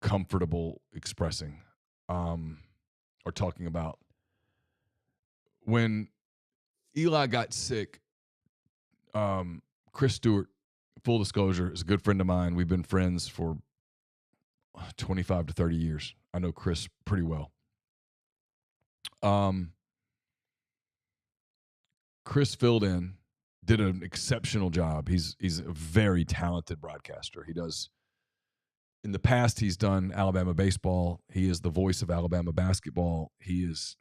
comfortable expressing or talking about. When Eli got sick, Chris Stewart, full disclosure, is a good friend of mine. We've been friends for 25 to 30 years. I know Chris pretty well. Chris filled in, did an exceptional job. He's a very talented broadcaster. He does. In the past, he's done Alabama baseball. He is the voice of Alabama basketball. He is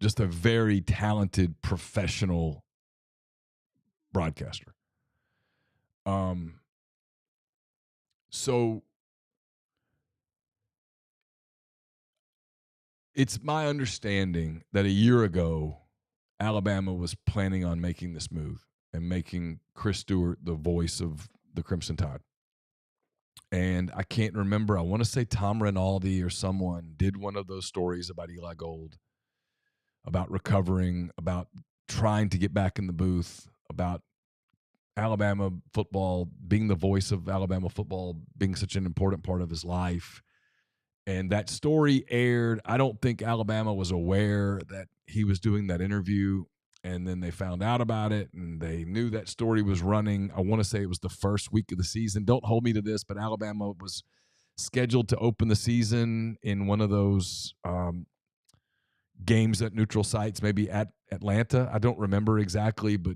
just a very talented professional broadcaster. So it's my understanding that a year ago, Alabama was planning on making this move and making Chris Stewart the voice of the Crimson Tide. And I can't remember. I want to say Tom Rinaldi or someone did one of those stories about Eli Gold, about recovering, about trying to get back in the booth, about Alabama football, being the voice of Alabama football, being such an important part of his life. And that story aired. I don't think Alabama was aware that he was doing that interview. And then they found out about it, and they knew that story was running. I want to say it was the first week of the season. Don't hold me to this, but Alabama was scheduled to open the season in one of those games at neutral sites, maybe at Atlanta. I don't remember exactly, but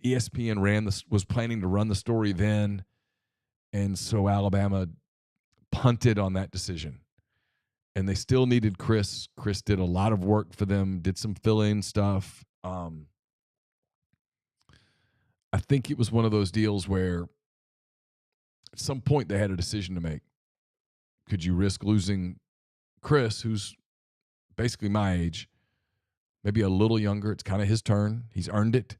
ESPN was planning to run the story then. And so Alabama punted on that decision. And they still needed Chris. Chris did a lot of work for them, did some fill-in stuff. I think it was one of those deals where at some point they had a decision to make. Could you risk losing Chris, who's basically my age, maybe a little younger? It's kind of his turn. He's earned it.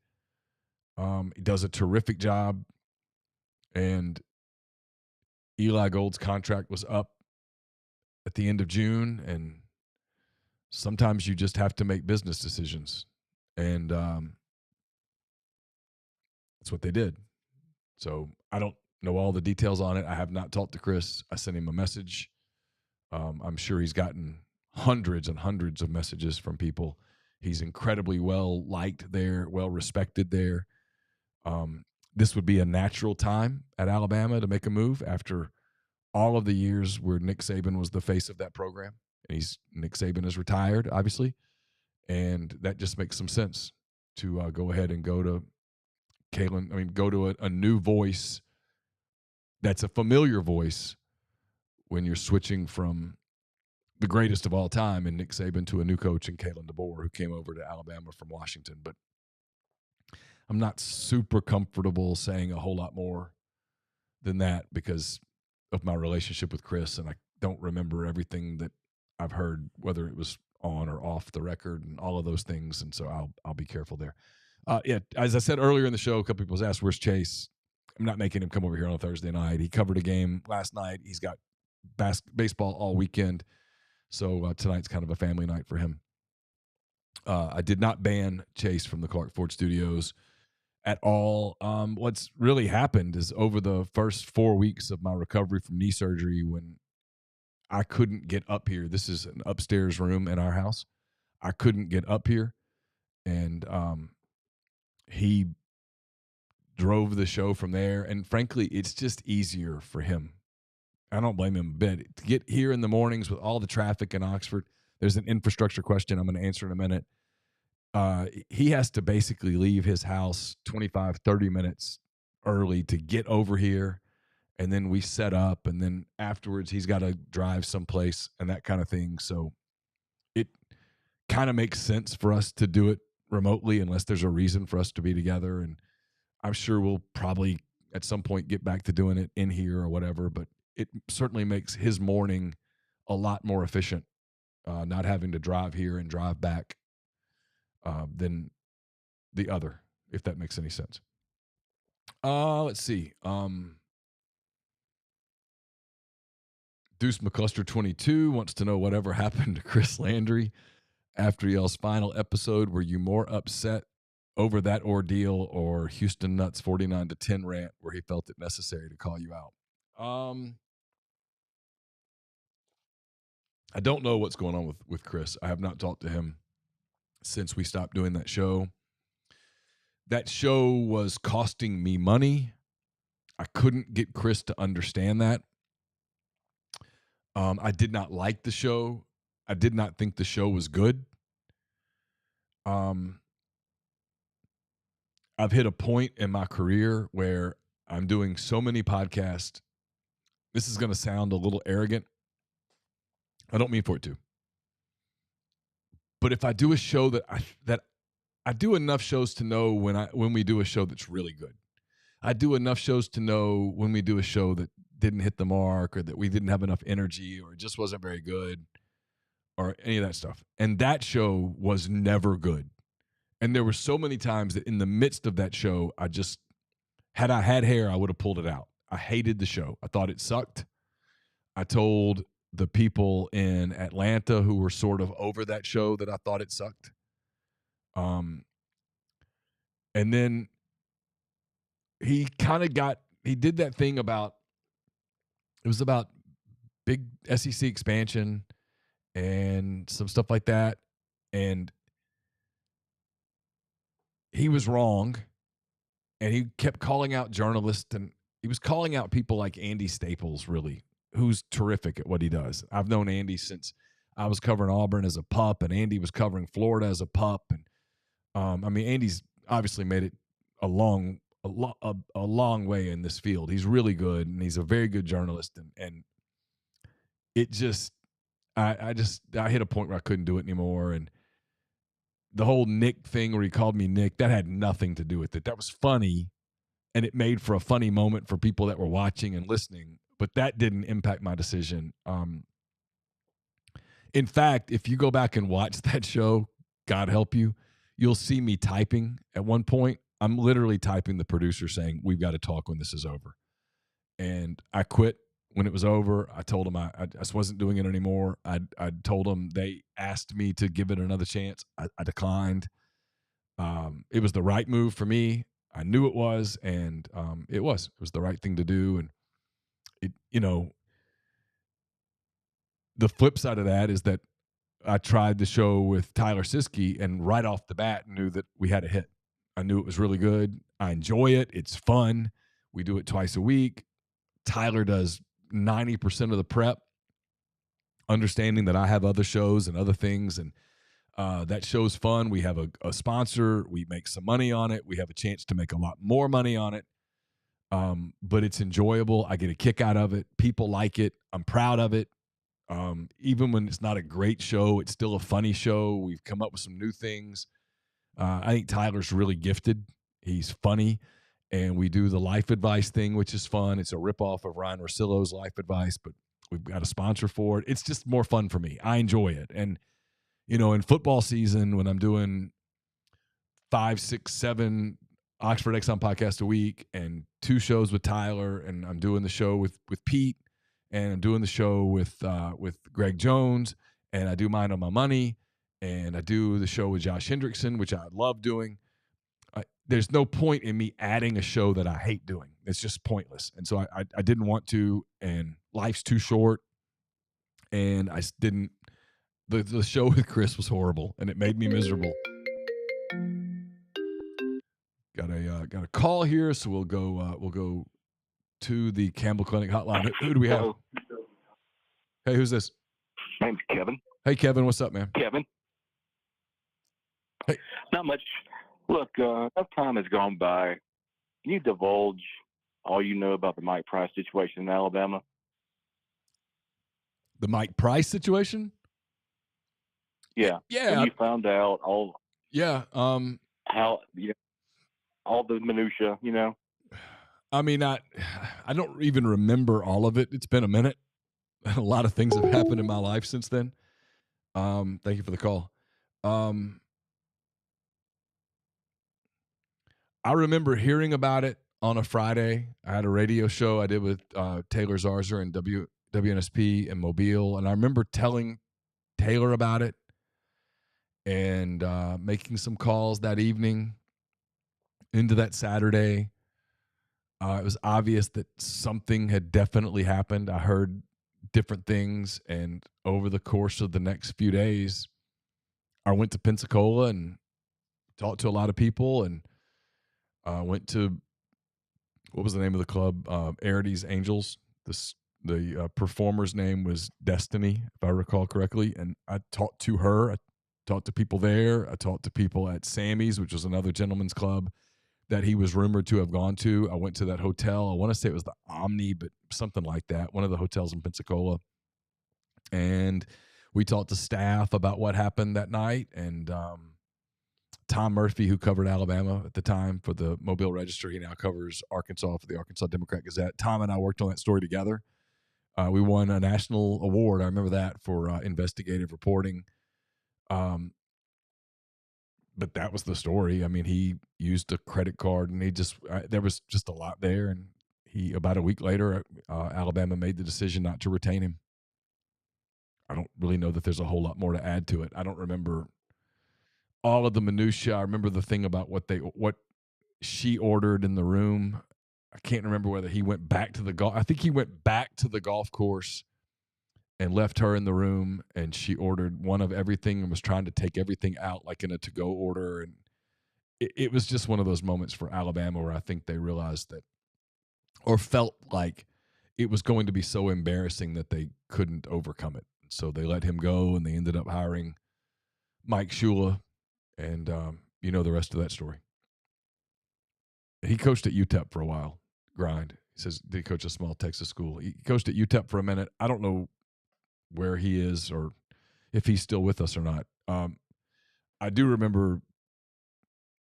He does a terrific job. And Eli Gold's contract was up at the end of June, and sometimes you just have to make business decisions. And that's what they did. So I don't know all the details on it. I have not talked to Chris. I sent him a message. I'm sure he's gotten hundreds and hundreds of messages from people. He's incredibly well liked there, well respected there. This would be a natural time at Alabama to make a move after all of the years where Nick Saban was the face of that program. And Nick Saban is retired, obviously. And that just makes some sense to go ahead and go to go to a new voice that's a familiar voice when you're switching from the greatest of all time in Nick Saban to a new coach in Kalen DeBoer, who came over to Alabama from Washington. But I'm not super comfortable saying a whole lot more than that because of my relationship with Chris, and I don't remember everything that I've heard, whether it was on or off the record and all of those things, and so I'll be careful there. As I said earlier in the show, a couple people asked, where's Chase? I'm not making him come over here on a Thursday night. He covered a game last night. He's got baseball all weekend, so tonight's kind of a family night for him. I did not ban Chase from the Clark Ford Studios at all. What's really happened is over the first 4 weeks of my recovery from knee surgery, when I couldn't get up here, this is an upstairs room in our house. I couldn't get up here, and he drove the show from there. And frankly, it's just easier for him. I don't blame him a bit. To get here in the mornings with all the traffic in Oxford, there's an infrastructure question I'm going to answer in a minute. He has to basically leave his house 25, 30 minutes early to get over here. And then we set up, and then afterwards he's got to drive someplace and that kind of thing. So it kind of makes sense for us to do it remotely unless there's a reason for us to be together. And I'm sure we'll probably at some point get back to doing it in here or whatever, but it certainly makes his morning a lot more efficient, not having to drive here and drive back than the other, if that makes any sense. Let's see. Deuce McCluster 22 wants to know whatever happened to Chris Landry after y'all's final episode. Were you more upset over that ordeal or Houston Nuts 49-10 rant where he felt it necessary to call you out? I don't know what's going on with Chris. I have not talked to him since we stopped doing that show. That show was costing me money. I couldn't get Chris to understand that. I did not like the show. I did not think the show was good. I've hit a point in my career where I'm doing so many podcasts. This is going to sound a little arrogant. I don't mean for it to. But if I do a show that I do enough shows to know when we do a show that's really good. I do enough shows to know when we do a show that didn't hit the mark or that we didn't have enough energy or it just wasn't very good or any of that stuff. And that show was never good. And there were so many times that in the midst of that show, had I had hair, I would have pulled it out. I hated the show. I thought it sucked. I told the people in Atlanta who were sort of over that show that I thought it sucked. And then he did that thing about big SEC expansion and some stuff like that. And he was wrong. And he kept calling out journalists, and he was calling out people like Andy Staples, really, who's terrific at what he does. I've known Andy since I was covering Auburn as a pup, and Andy was covering Florida as a pup. And Andy's obviously made it a long way in this field. He's really good, and he's a very good journalist. And it just, I hit a point where I couldn't do it anymore. And the whole Nick thing where he called me Nick, that had nothing to do with it. That was funny, and it made for a funny moment for people that were watching and listening, but that didn't impact my decision. In fact, if you go back and watch that show, God help you, you'll see me typing at one point. I'm literally typing the producer saying, we've got to talk when this is over. And I quit when it was over. I told them I just wasn't doing it anymore. I told them they asked me to give it another chance. I declined. It was the right move for me. I knew it was, and it was the right thing to do. And the flip side of that is that I tried the show with Tyler Siskey, and right off the bat knew that we had a hit. I knew it was really good. I enjoy it. It's fun. We do it twice a week. Tyler does 90% of the prep, understanding that I have other shows and other things, and that show's fun. We have a sponsor. We make some money on it. We have a chance to make a lot more money on it, but it's enjoyable. I get a kick out of it. People like it. I'm proud of it. Even when it's not a great show, it's still a funny show. We've come up with some new things. I think Tyler's really gifted. He's funny. And we do the life advice thing, which is fun. It's a ripoff of Ryan Russillo's life advice, but we've got a sponsor for it. It's just more fun for me. I enjoy it. And, in football season, when I'm doing 5, 6, 7 Oxford Exxon podcasts a week and 2 shows with Tyler, and I'm doing the show with Pete, and I'm doing the show with Greg Jones, and I do Mine on My Money, and I do the show with Josh Hendrickson, which I love doing. There's no point in me adding a show that I hate doing. It's just pointless. And so I didn't want to, and life's too short. And I didn't. The show with Chris was horrible, and it made me miserable. Got a call here, so we'll go to the Campbell Clinic Hotline. Who do we have? Hello. Hey, who's this? My name's Kevin. Hey, Kevin, what's up, man? Kevin, Hey, not much. Look, enough time has gone by. Can you divulge all you know about the Mike Price situation in Alabama? the Mike Price situation? Yeah, when Yeah, you found out all yeah. how all the minutia, I mean, I don't even remember all of it. It's been a minute. A lot of things have happened in my life since then. Thank you for the call. Um, I remember hearing about it on a Friday. I had a radio show I did with Taylor Zarzer and WNSP in Mobile, and I remember telling Taylor about it and making some calls that evening into that Saturday. It was obvious that something had definitely happened. I heard different things, and over the course of the next few days, I went to Pensacola and talked to a lot of people, and went to what was the name of the club? Arity's Angels. The performer's name was Destiny, if I recall correctly. And I talked to her. I talked to people there. I talked to people at Sammy's, which was another gentleman's club that he was rumored to have gone to. I went to that hotel. I want to say it was the Omni, but something like that. One of the hotels in Pensacola. And we talked to staff about what happened that night. And Tom Murphy, who covered Alabama at the time for the Mobile Register, he now covers Arkansas for the Arkansas Democrat Gazette. Tom and I worked on that story together. We won a national award. I remember that for investigative reporting. But that was the story. I mean, he used a credit card, and there was just a lot there. And he, about a week later, Alabama made the decision not to retain him. I don't really know that there's a whole lot more to add to it. I don't remember all of the minutia. I remember the thing about what she ordered in the room. I can't remember whether he went back to the golf. I think he went back to the golf course and left her in the room, and she ordered one of everything and was trying to take everything out like in a to-go order. And it was just one of those moments for Alabama where I think they realized that, or felt like it was going to be so embarrassing that they couldn't overcome it. So they let him go, and they ended up hiring Mike Shula, and you know the rest of that story. He coached at UTEP for a while. Grind. He says, did he coach a small Texas school? He coached at UTEP for a minute. I don't know where he is or if he's still with us or not. I do remember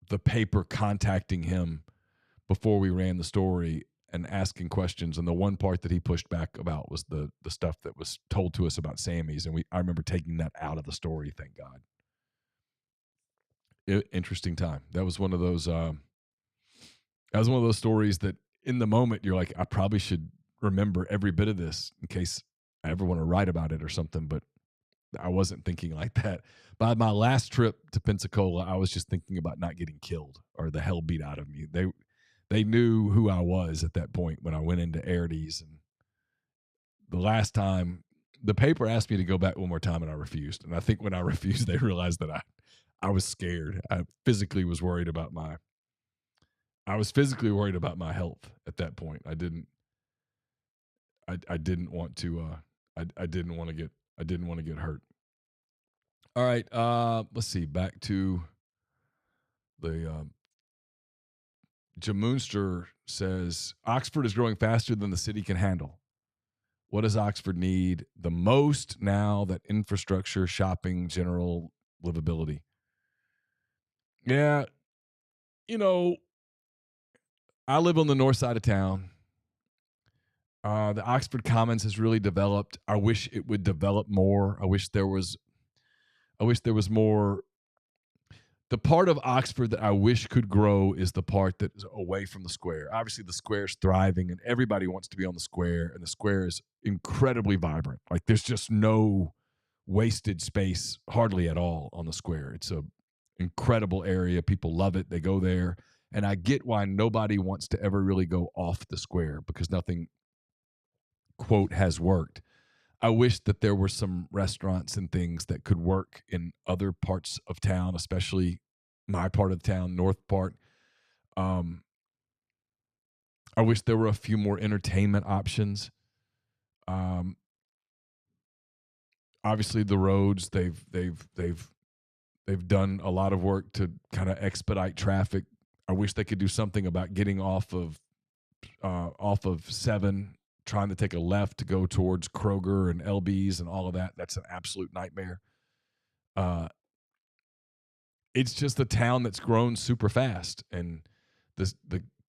the paper contacting him before we ran the story and asking questions. And the one part that he pushed back about was the stuff that was told to us about Sammy's. And I remember taking that out of the story. Thank God. Interesting time. That was one of those. That was one of those stories that in the moment you're like, I probably should remember every bit of this in case I ever want to write about it or something. But I wasn't thinking like that. By my last trip to Pensacola, I was just thinking about not getting killed or the hell beat out of me. They knew who I was at that point when I went into Arity's. And the last time the paper asked me to go back one more time, and I refused. And I think when I refused, they realized that I was scared. I was physically worried about my health at that point. I didn't want to I didn't want to get hurt. All right, let's see. Back to the Jamoonster says Oxford is growing faster than the city can handle. What does Oxford need the most now that infrastructure, shopping, general livability? Yeah, you know, I live on the north side of town. The Oxford Commons has really developed. I wish it would develop more. I wish there was more. The part of Oxford that I wish could grow is the part that is away from the square. Obviously, the square is thriving, and everybody wants to be on the square, and the square is incredibly vibrant. Like there's just no wasted space hardly at all on the square. It's a incredible area. People love it. They go there, and I get why nobody wants to ever really go off the square because nothing quote has worked. I wish that there were some restaurants and things that could work in other parts of town, especially my part of town, north part. Um, I wish there were a few more entertainment options. Um, obviously the roads they've done a lot of work to kind of expedite traffic. I wish they could do something about getting off of 7, trying to take a left to go towards Kroger and LB's and all of that. That's an absolute nightmare. It's just a town that's grown super fast, and the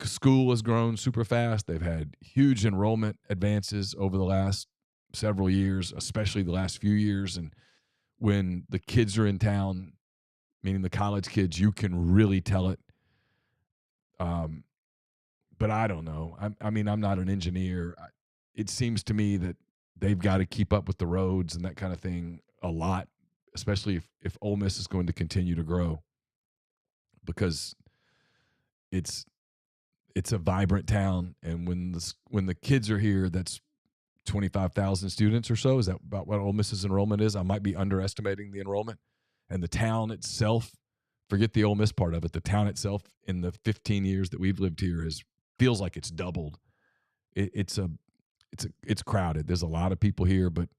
school has grown super fast. They've had huge enrollment advances over the last several years, especially the last few years. And when the kids are in town, meaning the college kids, you can really tell it. But I don't know. I mean, I'm not an engineer. It seems to me that they've got to keep up with the roads and that kind of thing a lot, especially if Ole Miss is going to continue to grow, because it's a vibrant town, and when the kids are here, that's 25,000 students or so. Is that about what Ole Miss's enrollment is? I might be underestimating the enrollment. And the town itself, forget the Ole Miss part of it, the town itself in the 15 years that we've lived here feels like it's doubled. It's crowded. There's a lot of people here, but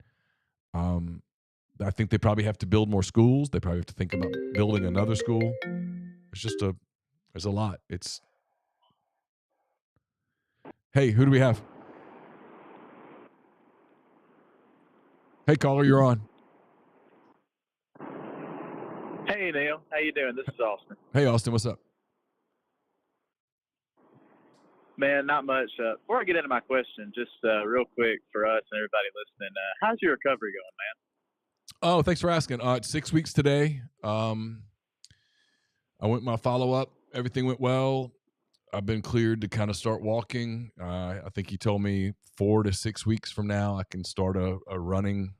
I think they probably have to build more schools. They probably have to think about building another school. There's a lot. Hey, who do we have? Hey, caller, you're on. Hey, Neal. How you doing? This is Austin. Hey, Austin, what's up? Man, not much. Before I get into my question, just real quick for us and everybody listening, how's your recovery going, man? Oh, thanks for asking. It's 6 weeks today. I went my follow-up. Everything went well. I've been cleared to kind of start walking. I think he told me 4 to 6 weeks from now I can start a running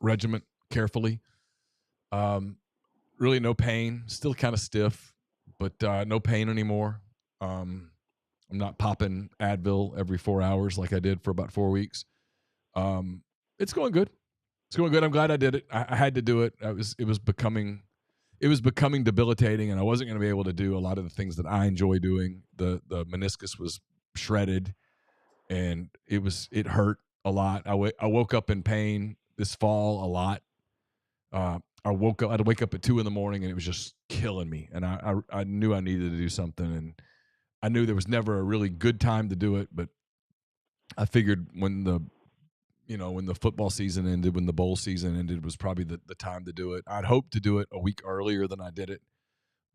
regiment carefully. Really no pain. Still kind of stiff, but no pain anymore. I'm not popping Advil every 4 hours like I did for about 4 weeks. It's going good. It's going good. I'm glad I did it. I had to do it. It was becoming debilitating, and I wasn't going to be able to do a lot of the things that I enjoy doing. The meniscus was shredded, and it hurt a lot. I woke up in pain this fall a lot. I'd wake up at 2 a.m, and it was just killing me. And I knew I needed to do something, and I knew there was never a really good time to do it. But I figured when the football season ended, when the bowl season ended, was probably the time to do it. I'd hoped to do it a week earlier than I did it,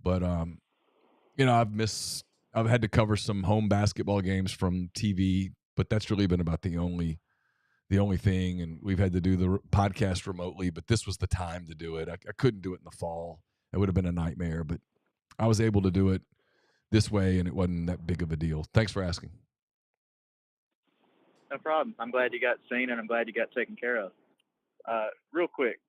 but I've had to cover some home basketball games from TV, but that's really been about the only thing. And we've had to do the podcast remotely, but this was the time to do it. I couldn't do it in the fall. It would have been a nightmare, but I was able to do it this way, and it wasn't that big of a deal. Thanks for asking. No problem. I'm glad you got seen, and I'm glad you got taken care of. Real quick,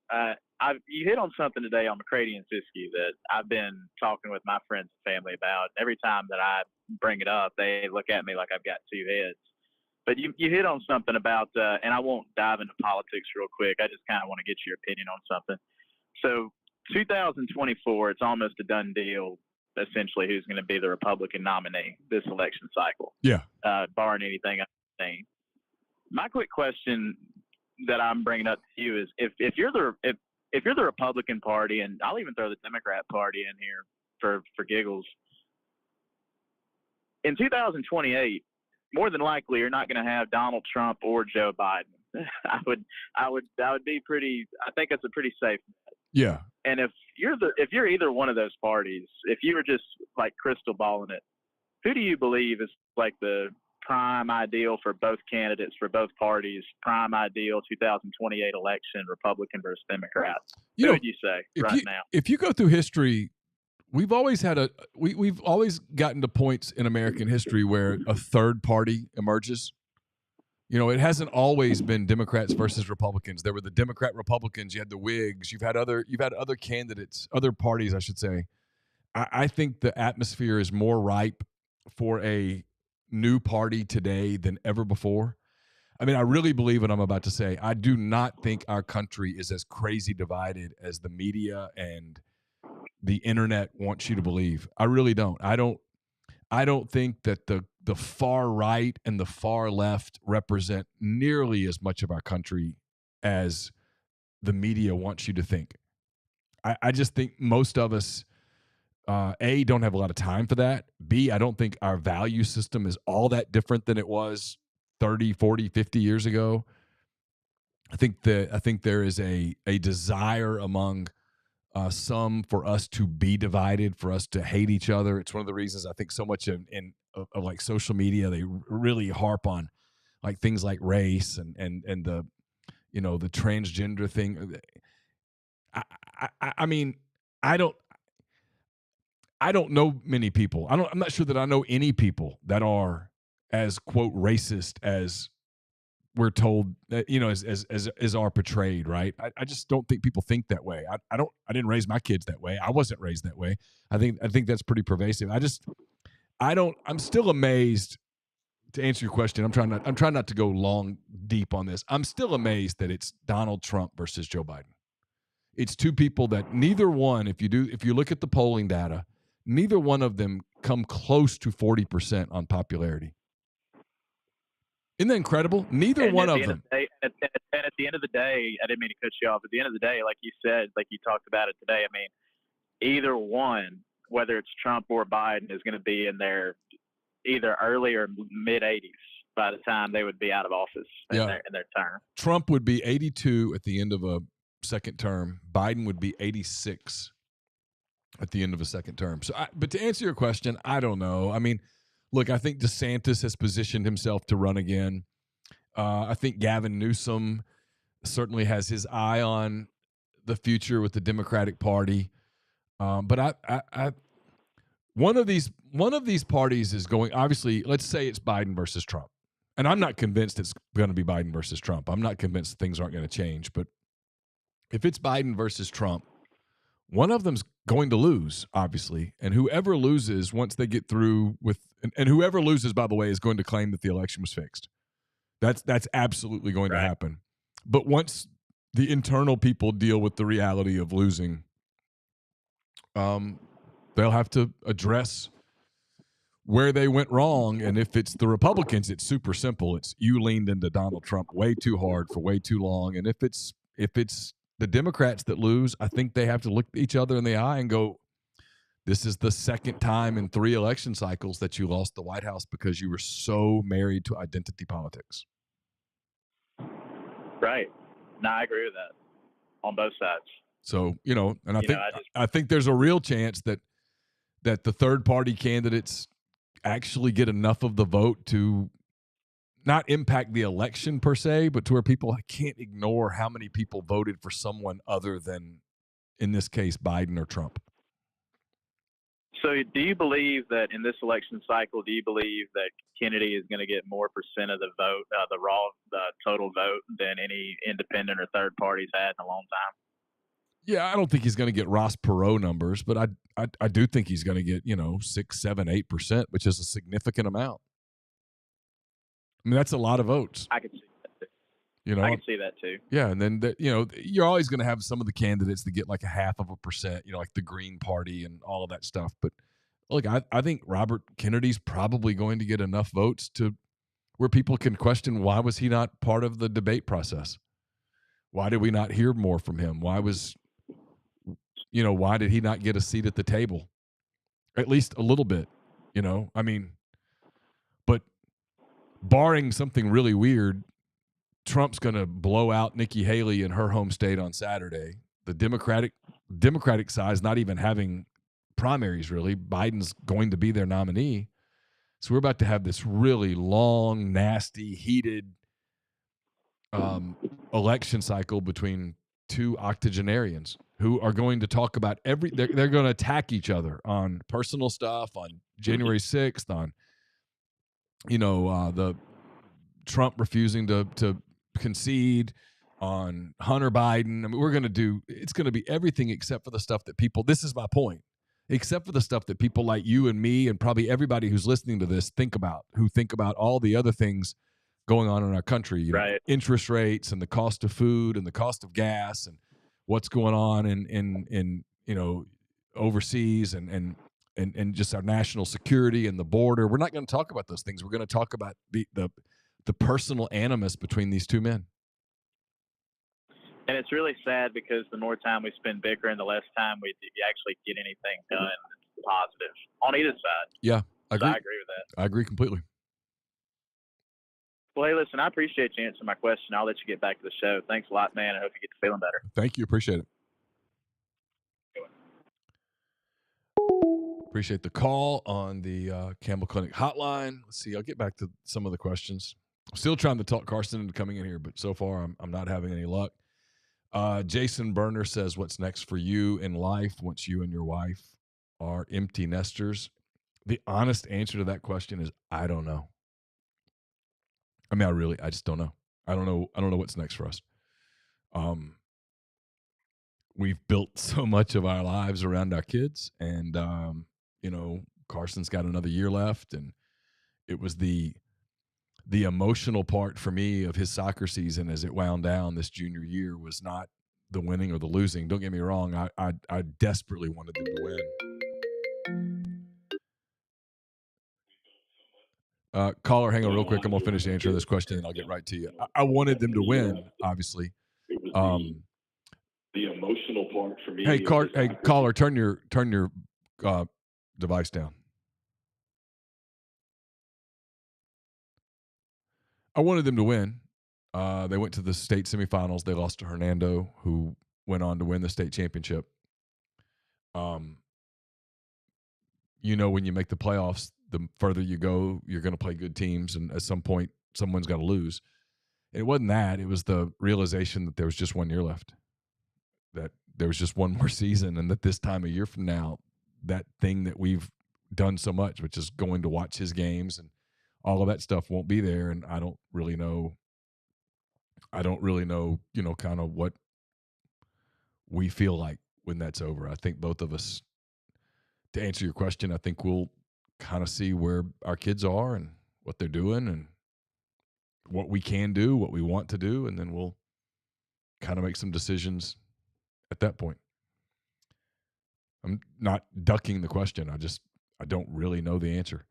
you hit on something today on McCready and Siskey that I've been talking with my friends and family about. Every time that I bring it up, they look at me like I've got two heads. But you hit on something about, and I won't dive into politics real quick. I just kind of want to get your opinion on something. So 2024, it's almost a done deal, essentially, who's going to be the Republican nominee this election cycle. Yeah. Barring anything I've seen. My quick question that I'm bringing up to you is if you're the Republican Party, and I'll even throw the Democrat Party in here for giggles, in 2028, more than likely you're not going to have Donald Trump or Joe Biden. I would be pretty. I think it's a pretty safe bet. Yeah. And if you're either one of those parties, if you were just like crystal balling it, who do you believe is like the prime ideal for both candidates, for both parties, prime ideal 2028 election, Republican versus Democrat? Who would you say now? If you go through history, we've always had we've always gotten to points in American history where a third party emerges. It hasn't always been Democrats versus Republicans. There were the Democrat Republicans. You had the Whigs. You've had other candidates, other parties, I should say. I think the atmosphere is more ripe for a new party today than ever before. I mean, I really believe what I'm about to say. I do not think our country is as crazy divided as the media and the internet wants you to believe. I really don't. I don't think that the far right and the far left represent nearly as much of our country as the media wants you to think. I just think most of us, A, don't have a lot of time for that. B, I don't think our value system is all that different than it was 30, 40, 50 years ago. I think there is a desire among some for us to be divided, for us to hate each other. It's one of the reasons I think so much of like social media, they really harp on like things like race and the the transgender thing. I mean, I don't know many people. I'm not sure that I know any people that are as quote racist as we're told, as are portrayed, right? I just don't think people think that way. I didn't raise my kids that way. I wasn't raised that way. I think that's pretty pervasive. I'm still amazed. To answer your question, I'm trying not to go long deep on this. I'm still amazed that it's Donald Trump versus Joe Biden. It's two people that neither one, if you look at the polling data, neither one of them come close to 40% on popularity. Isn't that incredible? Neither one of them. And at the end of the day, I didn't mean to cut you off. At the end of the day, like you said, like you talked about it today, I mean, either one, whether it's Trump or Biden, is going to be in their either early or mid 80s by the time they would be out of office in their term. Trump would be 82 at the end of a second term. Biden would be 86 at the end of a second term. So, but to answer your question, I don't know. I mean, look, I think DeSantis has positioned himself to run again. I think Gavin Newsom certainly has his eye on the future with the Democratic Party. But one of these parties is going. Obviously, let's say it's Biden versus Trump, and I'm not convinced it's going to be Biden versus Trump. I'm not convinced things aren't going to change. But if it's Biden versus Trump, one of them's going to lose, obviously, and whoever loses once they get through with, and whoever loses, by the way, is going to claim that the election was fixed. That's absolutely going to happen. But once the internal people deal with the reality of losing, they'll have to address where they went wrong. And if it's the Republicans, it's super simple. It's you leaned into Donald Trump way too hard for way too long. And if it's the Democrats that lose, I think they have to look each other in the eye and go, this is the second time in 3 election cycles that you lost the White House because you were so married to identity politics. Right. No, I agree with that on both sides. So, and I think there's a real chance that the third party candidates actually get enough of the vote to not impact the election per se, but to where people can't ignore how many people voted for someone other than, in this case, Biden or Trump. So do you believe that in this election cycle, do you believe that Kennedy is going to get more percent of the vote, the total vote, than any independent or third parties had in a long time? Yeah, I don't think he's going to get Ross Perot numbers, but I do think he's going to get, 6, 7, 8%, which is a significant amount. I mean, that's a lot of votes. I can see that too. I can see that too. Yeah, and then you're always going to have some of the candidates that get like 0.5%, like the Green Party and all of that stuff. But look, I think Robert Kennedy's probably going to get enough votes to where people can question, why was he not part of the debate process? Why did we not hear more from him? Why did he not get a seat at the table? At least a little bit, I mean, but barring something really weird, Trump's going to blow out Nikki Haley in her home state on Saturday. The Democratic side is not even having primaries, really. Biden's going to be their nominee. So we're about to have this really long, nasty, heated election cycle between two octogenarians who are going to talk about they're going to attack each other on personal stuff, on January 6th, on the Trump refusing to concede, on Hunter Biden. I mean, it's going to be everything except for the stuff that people, this is my point, except for the stuff that people like you and me and probably everybody who's listening to this think about all the other things going on in our country, right. Interest rates and the cost of food and the cost of gas and what's going on in overseas and just our national security and the border. We're not going to talk about those things. We're going to talk about the personal animus between these two men. And it's really sad because the more time we spend bickering, the less time we actually get anything done positive on either side. Yeah, I agree. So I agree with that. I agree completely. Well, hey, listen, I appreciate you answering my question. I'll let you get back to the show. Thanks a lot, man. I hope you get to feeling better. Thank you. Appreciate it. Appreciate the call on the Campbell Clinic Hotline. Let's see. I'll get back to some of the questions. I'm still trying to talk Carson into coming in here, but so far I'm not having any luck. Jason Berner says, what's next for you in life once you and your wife are empty nesters? The honest answer to that question is I don't know. I mean, I just don't know. I don't know what's next for us. We've built so much of our lives around our kids, and Carson's got another year left, and it was the emotional part for me of his soccer season as it wound down this junior year was not the winning or the losing. Don't get me wrong. I desperately wanted them to win. Caller, hang on real quick. I'm going to finish answering this question and I'll get right to you. I wanted them to win, obviously. The emotional part for me. Hey, caller, turn your device down. I wanted them to win. They went to the state semifinals. They lost to Hernando, who went on to win the state championship. When you make the playoffs, the further you go, you're going to play good teams, and at some point, someone's got to lose. And it wasn't that. It was the realization that there was just 1 year left, that there was just one more season, and that this time a year from now, that thing that we've done so much, which is going to watch his games and all of that stuff, won't be there. And I don't really know, kind of what we feel like when that's over. I think both of us, to answer your question, I think we'll kind of see where our kids are and what they're doing and what we can do, what we want to do, and then we'll kind of make some decisions at that point. I'm not ducking the question. I don't really know the answer.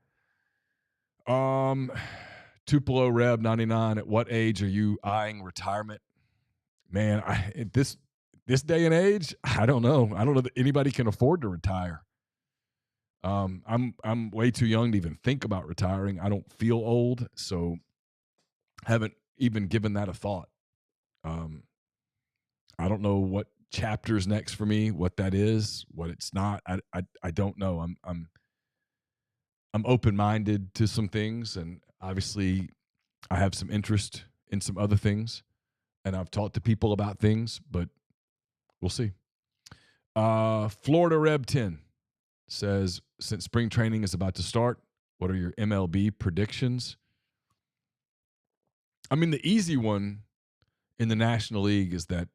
Tupelo Reb 99, at what age are you eyeing retirement? Man, at this day and age, I don't know. I don't know that anybody can afford to retire. I'm way too young to even think about retiring. I don't feel old, so haven't even given that a thought. I don't know what chapter's next for me, what that is, what it's not. I don't know. I'm open-minded to some things, and obviously I have some interest in some other things, and I've talked to people about things, but we'll see. Florida Reb 10 says, since spring training is about to start, what are your MLB predictions? I mean, the easy one in the National League is that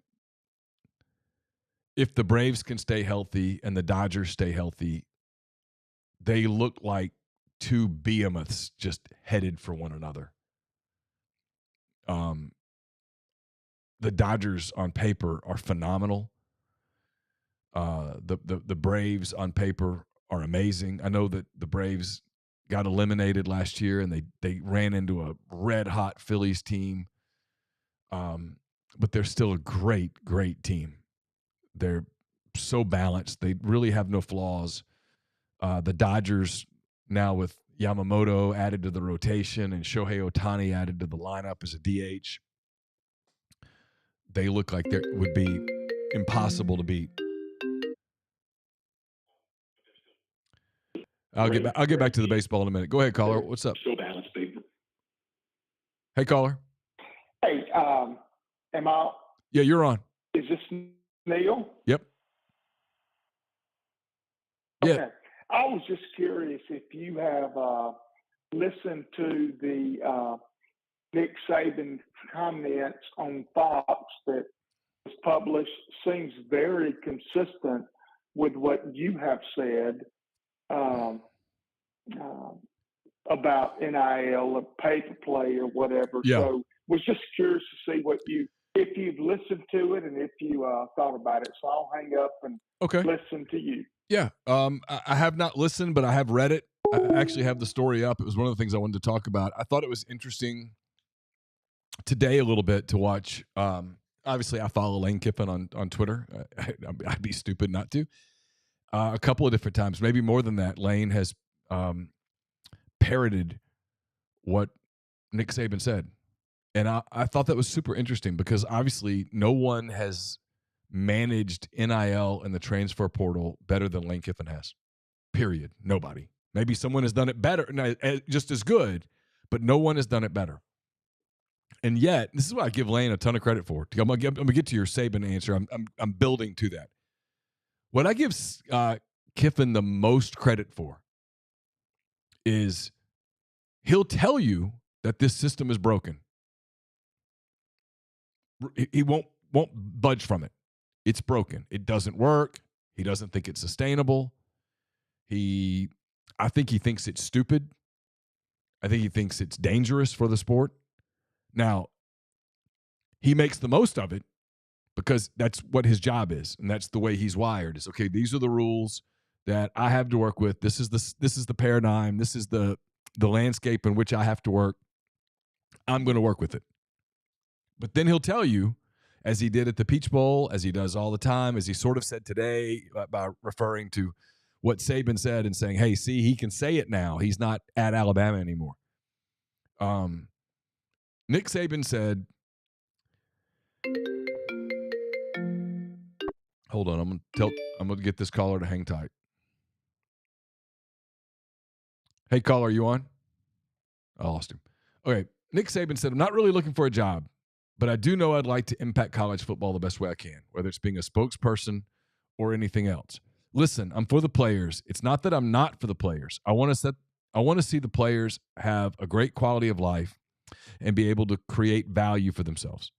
if the Braves can stay healthy and the Dodgers stay healthy, they look like two behemoths just headed for one another. The Dodgers on paper are phenomenal. The Braves on paper are amazing. I know that the Braves got eliminated last year and they ran into a red hot Phillies team. But they're still a great team. They're so balanced. They really have no flaws. The Dodgers now with Yamamoto added to the rotation and Shohei Ohtani added to the lineup as a DH, they look like they would be impossible to beat. I'll get back to the baseball in a minute. Go ahead, caller. What's up? So balanced, baby. Hey, caller. Hey, am I? Yeah, you're on. Is this Neal? Yep. Okay. Yeah. I was just curious if you have listened to the Nick Saban comments on Fox that was published. Seems very consistent with what you have said about NIL or pay to play or whatever. Yeah. So was just curious to see if you've listened to it and if you thought about it. So I'll hang up and listen to you. Yeah. I have not listened, but I have read it. I actually have the story up. It was one of the things I wanted to talk about. I thought it was interesting today a little bit to watch. obviously I follow Lane Kiffin on Twitter. I'd be stupid not to. A couple of different times, maybe more than that, Lane has parroted what Nick Saban said. And I thought that was super interesting because obviously no one has managed NIL and the transfer portal better than Lane Kiffin has. Period. Nobody. Maybe someone has done it better, just as good, but no one has done it better. And yet, this is what I give Lane a ton of credit for. I'm gonna get to your Saban answer. I'm building to that. What I give Kiffin the most credit for is he'll tell you that this system is broken. He won't budge from it. It's broken. It doesn't work. He doesn't think it's sustainable. I think he thinks it's stupid. I think he thinks it's dangerous for the sport. Now, he makes the most of it because that's what his job is, and that's the way he's wired. Is okay. These are the rules that I have to work with. This is the paradigm. This is the landscape in which I have to work. I'm going to work with it. But then he'll tell you, as he did at the Peach Bowl, as he does all the time, as he sort of said today by referring to what Saban said and saying, hey, see, he can say it now. He's not at Alabama anymore. Nick Saban said, hold on, I'm going to get this caller to hang tight. Hey, caller, are you on? I lost him. Okay, Nick Saban said, I'm not really looking for a job, but I do know I'd like to impact college football the best way I can, whether it's being a spokesperson or anything else. Listen, I'm for the players. It's not that I'm not for the players. I want to see the players have a great quality of life and be able to create value for themselves.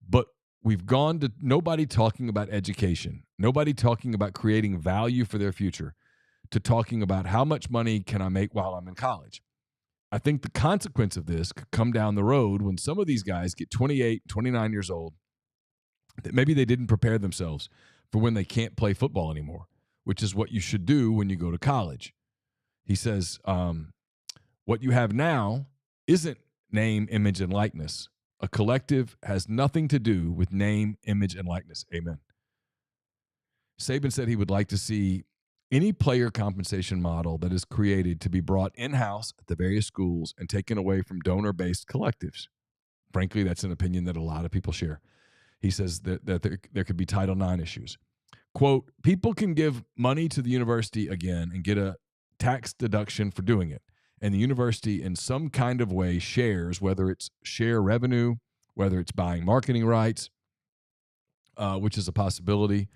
But we've gone to nobody talking about education, nobody talking about creating value for their future, to talking about how much money can I make while I'm in college. I think the consequence of this could come down the road when some of these guys get 28, 29 years old, that maybe they didn't prepare themselves for when they can't play football anymore, which is what you should do when you go to college. He says, what you have now isn't name, image, and likeness. A collective has nothing to do with name, image, and likeness. Amen. Saban said he would like to see any player compensation model that is created to be brought in-house at the various schools and taken away from donor-based collectives. Frankly, that's an opinion that a lot of people share. He says that there could be Title IX issues. Quote, people can give money to the university again and get a tax deduction for doing it. And the university in some kind of way shares, whether it's share revenue, whether it's buying marketing rights, which is a possibility.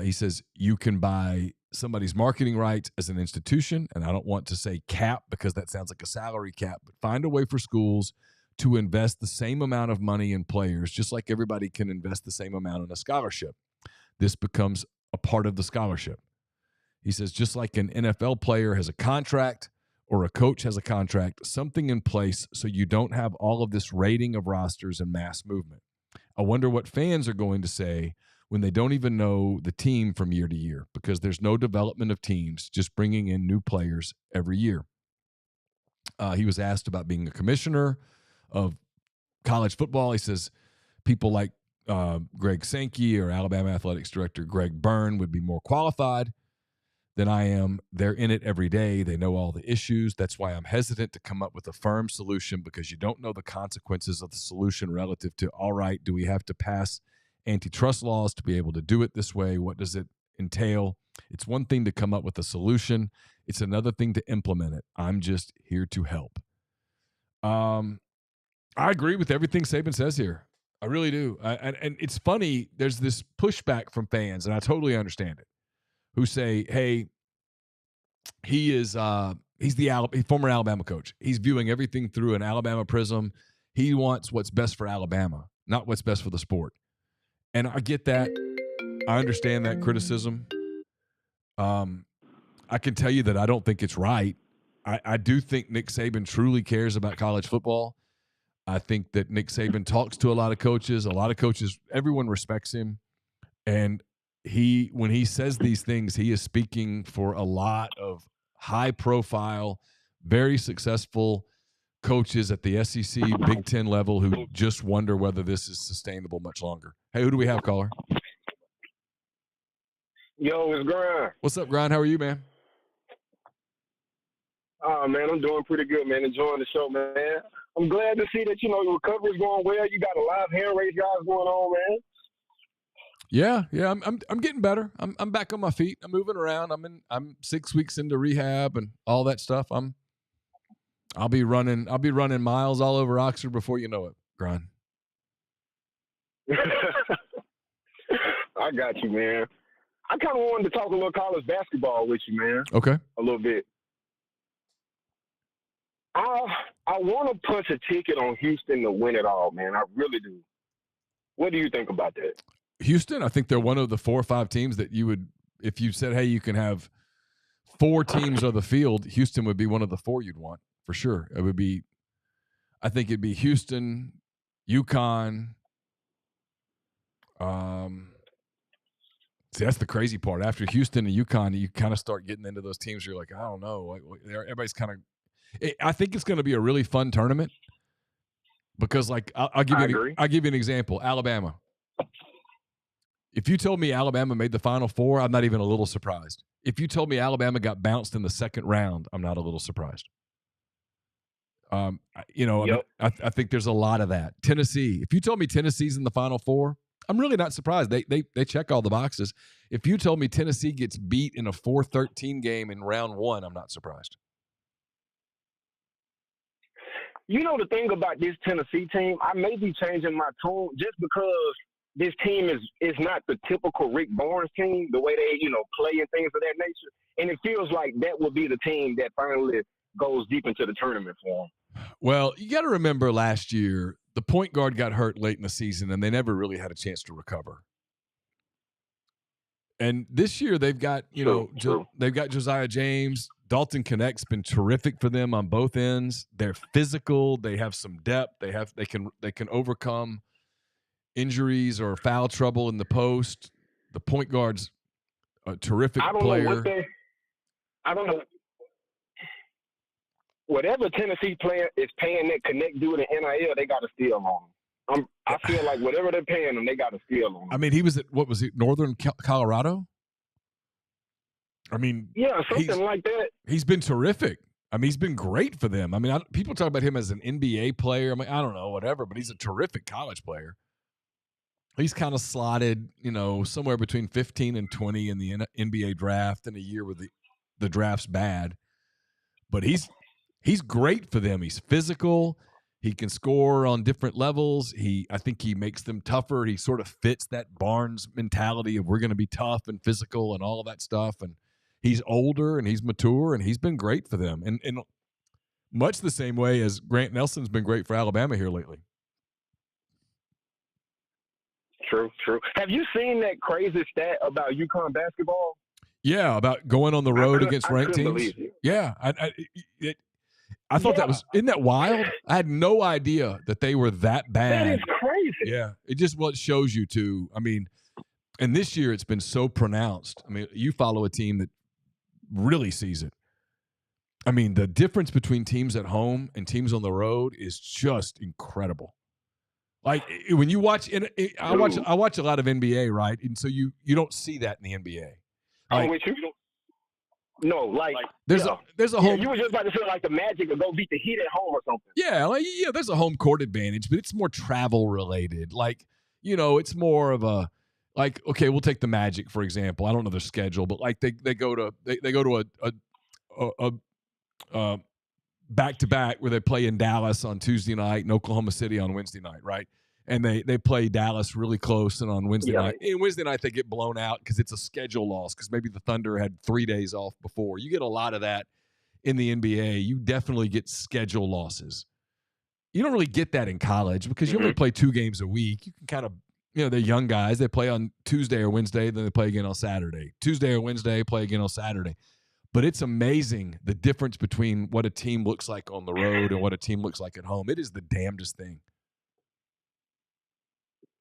He says you can buy somebody's marketing rights as an institution, and I don't want to say cap because that sounds like a salary cap, but find a way for schools to invest the same amount of money in players, just like everybody can invest the same amount in a scholarship. This becomes a part of the scholarship. He says just like an NFL player has a contract or a coach has a contract, something in place so you don't have all of this raiding of rosters and mass movement. I wonder what fans are going to say when they don't even know the team from year to year because there's no development of teams, just bringing in new players every year. He was asked about being a commissioner of college football. He says people like Greg Sankey or Alabama Athletics Director Greg Byrne would be more qualified than I am. They're in it every day. They know all the issues. That's why I'm hesitant to come up with a firm solution because you don't know the consequences of the solution relative to, all right, do we have to pass antitrust laws to be able to do it this way? What does it entail? It's one thing to come up with a solution. It's another thing to implement it. I'm just here to help. I agree with everything Saban says here. I really do. And it's funny, there's this pushback from fans, and I totally understand it, who say, hey, he's the former Alabama coach. He's viewing everything through an Alabama prism. He wants what's best for Alabama, not what's best for the sport. And I get that. I understand that criticism. I can tell you that I don't think it's right. I do think Nick Saban truly cares about college football. I think that Nick Saban talks to a lot of coaches. A lot of coaches, everyone respects him. And when he says these things, he is speaking for a lot of high-profile, very successful coaches at the SEC, Big Ten level who just wonder whether this is sustainable much longer. Hey, who do we have, caller? Yo, it's Grind. What's up, Grind? How are you, man? Oh, man, I'm doing pretty good, man. Enjoying the show, man. I'm glad to see that, your recovery's going well. You got a lot of hand raise guys going on, man. Yeah, I'm getting better. I'm back on my feet. I'm moving around. I'm 6 weeks into rehab and all that stuff. I'll be running miles all over Oxford before you know it, Grind. I got you, man. I kind of wanted to talk a little college basketball with you, man. Okay. A little bit. I want to punch a ticket on Houston to win it all, man. I really do. What do you think about that? Houston, I think they're one of the 4 or 5 teams that you would, if you said, hey, you can have 4 teams on the field, Houston would be one of the 4 you'd want for sure. It would be, I think it'd be Houston, UConn. See, that's the crazy part. After Houston and UConn, you kind of start getting into those teams where you're like, I don't know. Everybody's kind of, I think it's going to be a really fun tournament because, like, I'll give you an example. Alabama. If you told me Alabama made the Final Four, I'm not even a little surprised. If you told me Alabama got bounced in the second round, I'm not a little surprised. Yep. I think there's a lot of that. Tennessee. If you told me Tennessee's in the Final Four, I'm really not surprised. They check all the boxes. If you told me Tennessee gets beat in a 4-13 game in round 1, I'm not surprised. The thing about this Tennessee team, I may be changing my tune just because this team is not the typical Rick Barnes team, the way they, play and things of that nature. And it feels like that will be the team that finally goes deep into the tournament for them. Well, you got to remember last year, the point guard got hurt late in the season, and they never really had a chance to recover. And this year they've got, they've got Josiah James. Dalton Connect's been terrific for them on both ends. They're physical. They have some depth. They can overcome injuries or foul trouble in the post. The point guard's a terrific player. I don't know. Whatever Tennessee player is paying that Connect dude in NIL, they got to steal on him. I feel like whatever they're paying them, they got to steal on him. I mean, he was at, what was it, Northern Colorado? I mean, yeah, something like that. He's been terrific. I mean, he's been great for them. I mean, people talk about him as an NBA player. I mean, I don't know, whatever, but he's a terrific college player. He's kind of slotted, somewhere between 15 and 20 in the NBA draft in a year where the draft's bad. But he's great for them. He's physical. He can score on different levels. I think he makes them tougher. He sort of fits that Barnes mentality of we're going to be tough and physical and all of that stuff. And he's older and he's mature and he's been great for them. And much the same way as Grant Nelson's been great for Alabama here lately. True. Have you seen that crazy stat about UConn basketball? Yeah, about going on the road against ranked teams. Yeah, I thought that was, isn't that wild? I had no idea that they were that bad. That is crazy. Yeah, it shows you too. I mean, and this year it's been so pronounced. I mean, you follow a team that really sees it. I mean, the difference between teams at home and teams on the road is just incredible. Like when you watch, I watch a lot of NBA, right? And so you don't see that in the NBA. Like, with you? No, like there's a home. You were just about to say like the Magic will go beat the Heat at home or something. Yeah, there's a home court advantage, but it's more travel related. Like, it's more of a like, okay, we'll take the Magic for example. I don't know their schedule, but like they go to a back-to-back where they play in Dallas on Tuesday night and Oklahoma City on Wednesday night, right? And they play Dallas really close, and on Wednesday night. And Wednesday night they get blown out because it's a schedule loss because maybe the Thunder had 3 days off before. You get a lot of that in the NBA. You definitely get schedule losses. You don't really get that in college because you only play 2 games a week. You can kind of, they're young guys. They play on Tuesday or Wednesday, then they play again on Saturday. Tuesday or Wednesday, play again on Saturday. But it's amazing the difference between what a team looks like on the road and what a team looks like at home. It is the damnedest thing.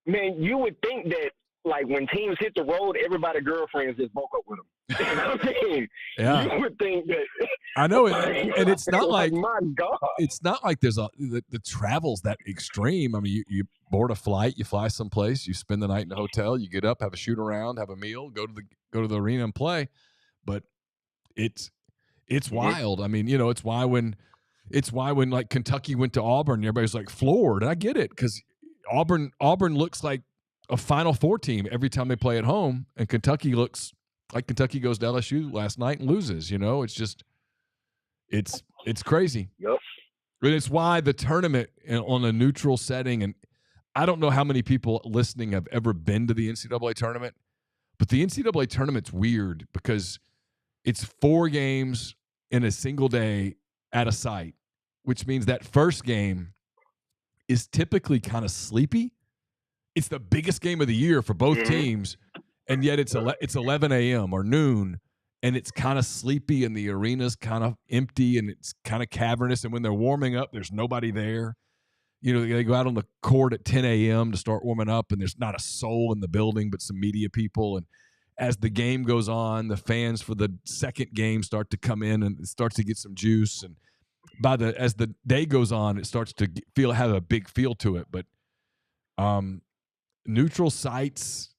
Man, you would think that like when teams hit the road, everybody girlfriends just broke up with them. You know what I mean? Yeah. You would think that. I know it, and it's not like my God. It's not like there's the travel's that extreme. I mean, you board a flight, you fly someplace, you spend the night in a hotel, you get up, have a shoot around, have a meal, go to the arena and play. But it's wild. I mean, it's why when like Kentucky went to Auburn, everybody's like floored. And I get it, because Auburn looks like a Final Four team every time they play at home, and Kentucky looks like Kentucky goes to LSU last night and loses. It's just it's crazy. Yep. But it's why the tournament on a neutral setting, and I don't know how many people listening have ever been to the NCAA tournament, but the NCAA tournament's weird because it's 4 games in a single day at a site, which means that first game is typically kind of sleepy. It's the biggest game of the year for both teams, and yet it's 11 a.m. or noon, and it's kind of sleepy, and the arena's kind of empty, and it's kind of cavernous, and when they're warming up, there's nobody there. They go out on the court at 10 a.m. to start warming up, and there's not a soul in the building but some media people. And as the game goes on, the fans for the second game start to come in, and it starts to get some juice. And as the day goes on, it starts to have a big feel to it. But neutral sites,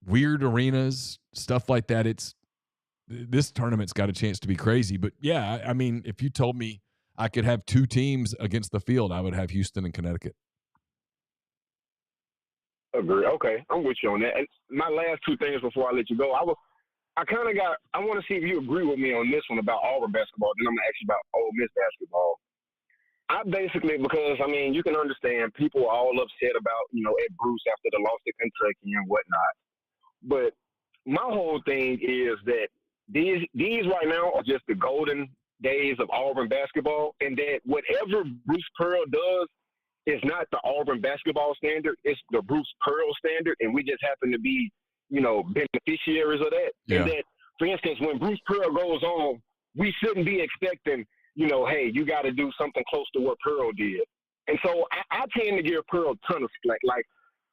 weird arenas, stuff like that. This tournament's got a chance to be crazy. But yeah, I mean, if you told me I could have 2 teams against the field, I would have Houston and Connecticut. Agree. Okay, I'm with you on that. And my last 2 things before I let you go, I want to see if you agree with me on this one about Auburn basketball. Then I'm going to ask you about Ole Miss basketball. I basically, because, I mean, you can understand people are all upset about, Ed Bruce after the loss to Kentucky and whatnot. But my whole thing is that these right now are just the golden days of Auburn basketball, and that whatever Bruce Pearl does is not the Auburn basketball standard. It's the Bruce Pearl standard, and we just happen to be, beneficiaries of that. Yeah. And that, for instance, when Bruce Pearl goes on, we shouldn't be expecting, hey, you got to do something close to what Pearl did. And so I tend to give Pearl a ton of slack. Like,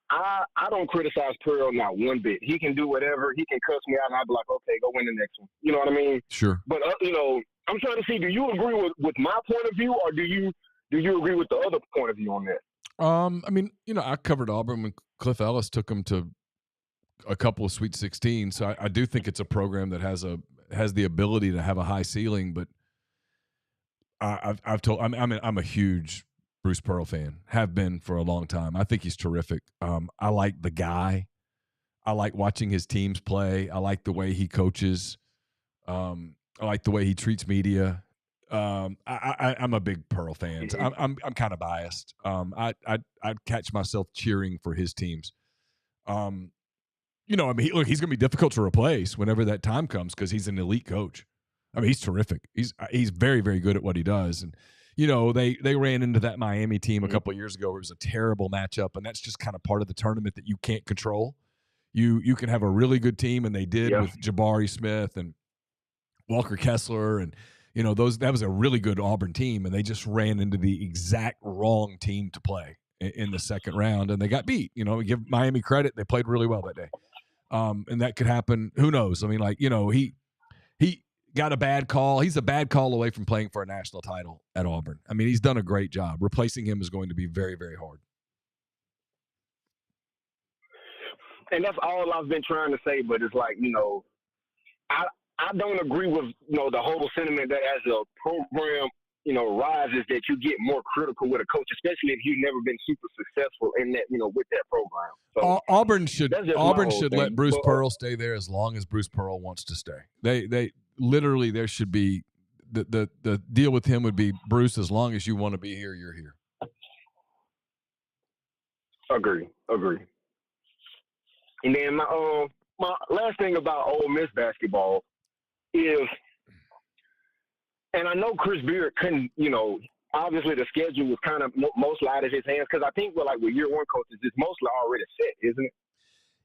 I don't criticize Pearl not one bit. He can do whatever. He can cuss me out, and I'll be like, okay, go win the next one. You know what I mean? Sure. But, I'm trying to see, do you agree with my point of view, or do you agree with the other point of view on that? I mean, I covered Auburn when Cliff Ellis took them to a couple of Sweet 16. So I do think it's a program that has the ability to have a high ceiling. But I'm a huge Bruce Pearl fan. Have been for a long time. I think he's terrific. I like the guy. I like watching his teams play. I like the way he coaches. I like the way he treats media. I'm a big Pearl fan. So I'm kind of biased. I'd catch myself cheering for his teams. I mean, look, he's going to be difficult to replace whenever that time comes because he's an elite coach. I mean, he's terrific. He's very, very good at what he does. And they ran into that Miami team a couple of years ago where it was a terrible matchup, and that's just kind of part of the tournament that you can't control. You can have a really good team, and they did with Jabari Smith and Walker Kessler, and that was a really good Auburn team, and they just ran into the exact wrong team to play in the second round, and they got beat. Give Miami credit; they played really well that day, and that could happen. Who knows? I mean, he got a bad call. He's a bad call away from playing for a national title at Auburn. I mean, he's done a great job. Replacing him is going to be very, very hard. And that's all I've been trying to say, but it's like, I don't agree with, the whole sentiment that as a program, rises, that you get more critical with a coach, especially if you've never been super successful in that, with that program. So Auburn should thing. let Bruce Pearl stay there as long as Bruce Pearl wants to stay. They literally, there should be the deal with him would be, Bruce, as long as you want to be here, you're here. Agree. And then my last thing about Ole Miss basketball is, and I know Chris Beard couldn't, obviously the schedule was kind of mostly out of his hands, because I think with year one coaches, it's mostly already set, isn't it?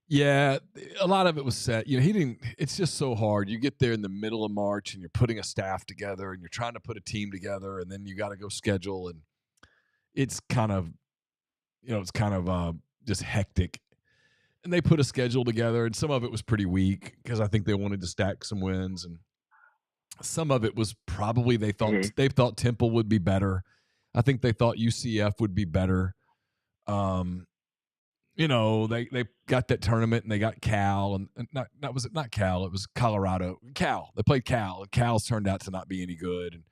Yeah, a lot of it was set. He didn't. It's just so hard. You get there in the middle of March, and you're putting a staff together, and you're trying to put a team together, and then you got to go schedule, and it's kind of, just hectic. and they put a schedule together, and some of it was pretty weak because I think they wanted to stack some wins, and some of it was probably they thought Temple would be better. I think they thought UCF would be better. You know, they got that tournament and they got Cal, and not Cal, it was Colorado. Cal. They played Cal, and Cal's turned out to not be any good. And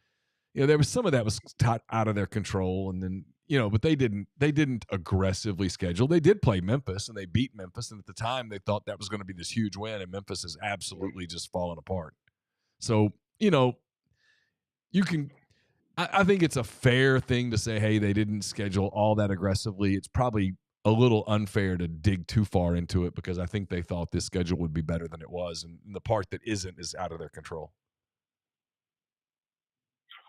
you know, there was some of that was out of their control, and then but they didn't aggressively schedule. They did play Memphis, and they beat Memphis, and at the time they thought that was going to be this huge win, and Memphis has absolutely just fallen apart. So you can. I think it's a fair thing to say, hey, they didn't schedule all that aggressively. It's probably a little unfair to dig too far into it because I think they thought this schedule would be better than it was, and the part that isn't is out of their control.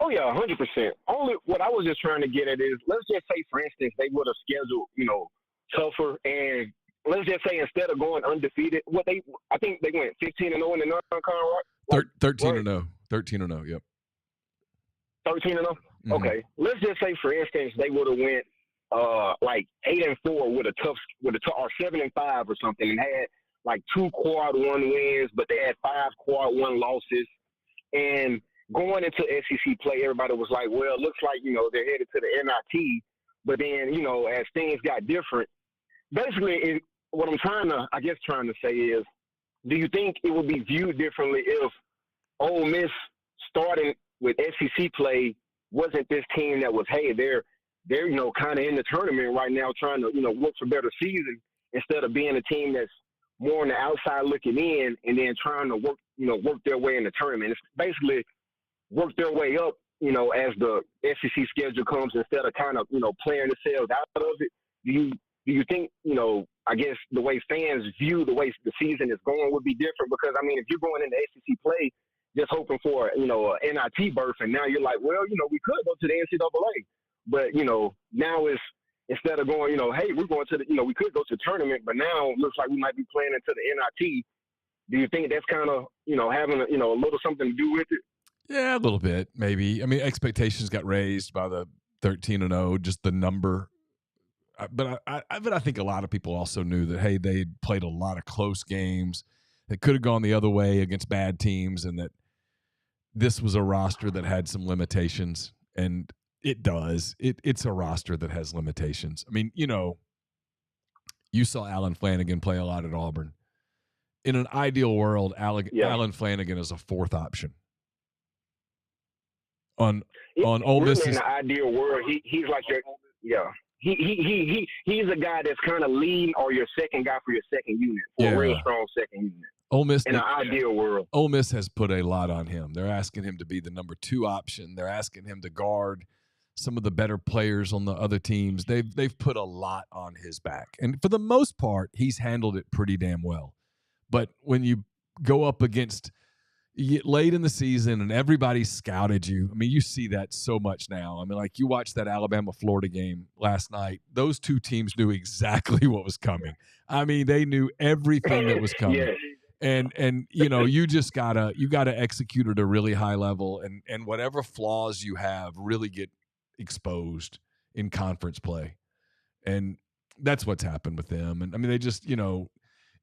Oh, yeah, 100%. Only what I was just trying to get at is, let's just say, for instance, they would have scheduled, tougher, and let's just say instead of going undefeated, I think they went 15-0 in the non-con, right? 13-0. 13-0, yep. 13-0? Mm-hmm. Okay. Let's just say, for instance, they would have went like 8-4 with a tough or 7-5 or something, and had like 2 quad 1 wins, but they had 5 quad 1 losses. And going into SEC play, everybody was like, well, it looks like, they're headed to the NIT. But then, as things got different, basically what I'm trying to say is, do you think it would be viewed differently if Ole Miss starting with SEC play wasn't this team that was, hey, they're kind of in the tournament right now trying to, look for better season, instead of being a team that's more on the outside looking in and then trying to work their way in the tournament. It's basically work their way up, as the SEC schedule comes, instead of kind of, playing themselves out of it. Do you think, I guess the way fans view the way the season is going would be different? Because, I mean, if you're going into SEC play just hoping for, a NIT berth, and now you're like, well, we could go to the NCAA. But, now it's, instead of going, hey, we're going to the, we could go to the tournament, but now it looks like we might be playing into the NIT. Do you think that's kind of, having a little something to do with it? Yeah, a little bit, maybe. I mean, expectations got raised by the 13-0, just the number. But I think a lot of people also knew that, hey, they played a lot of close games that could have gone the other way against bad teams, and that this was a roster that had some limitations, and it does. It's a roster that has limitations. I mean, you saw Alan Flanagan play a lot at Auburn. In an ideal world, Alan Flanagan is a 4th option. On Ole Miss, in the ideal world, he's like he's a guy that's kind of lean, or your second guy for your second unit, a real strong second unit. Ole Miss, in an ideal world, Ole Miss has put a lot on him. They're asking him to be the number 2 option. They're asking him to guard some of the better players on the other teams. They've put a lot on his back, and for the most part, he's handled it pretty damn well. But when you go up against, you get late in the season and everybody scouted you. I mean, you see that so much now. I mean, like, you watched that Alabama-Florida game last night. Those 2 teams knew exactly what was coming. I mean, they knew everything that was coming. Yes. And you just gotta execute at a really high level, and whatever flaws you have really get exposed in conference play. And that's what's happened with them. And I mean, they just,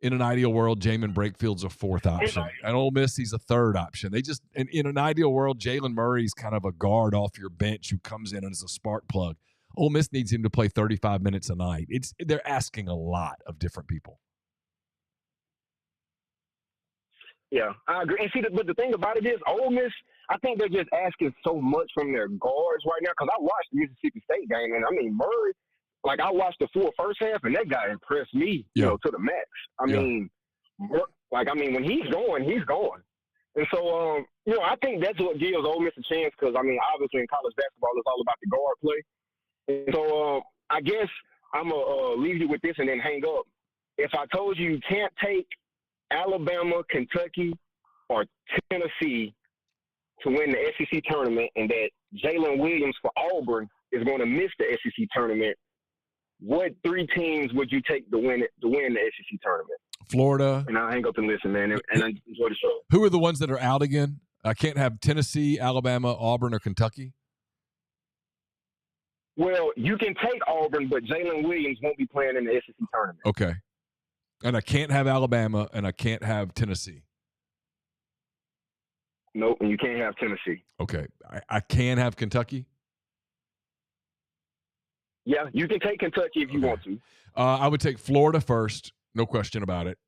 in an ideal world, Jamin Breakfield's a 4th option. At Ole Miss, he's a 3rd option. And in an ideal world, Jalen Murray's kind of a guard off your bench who comes in as a spark plug. Ole Miss needs him to play 35 minutes a night. They're asking a lot of different people. Yeah, I agree. And see, but the thing about it is, Ole Miss, I think they're just asking so much from their guards right now. Because I watched the Mississippi State game, and I mean, Murray, like, I watched the full first half, and that guy impressed me, to the max. I mean, when he's going, he's going. And so, I think that's what gives Ole Miss a chance, because, I mean, obviously in college basketball, it's all about the guard play. And so, I guess I'm going to leave you with this and then hang up. If I told you can't take Alabama, Kentucky, or Tennessee to win the SEC tournament, and that Jalen Williams for Auburn is going to miss the SEC tournament, what 3 teams would you take to win the SEC tournament? Florida. And I'll hang up and listen, man, and I enjoy the show. Who are the ones that are out again? I can't have Tennessee, Alabama, Auburn, or Kentucky. Well, you can take Auburn, but Jalen Williams won't be playing in the SEC tournament. Okay. And I can't have Alabama, and I can't have Tennessee. Nope, and you can't have Tennessee. Okay. I can have Kentucky? Yeah, you can take Kentucky if you want to. I would take Florida first, no question about it.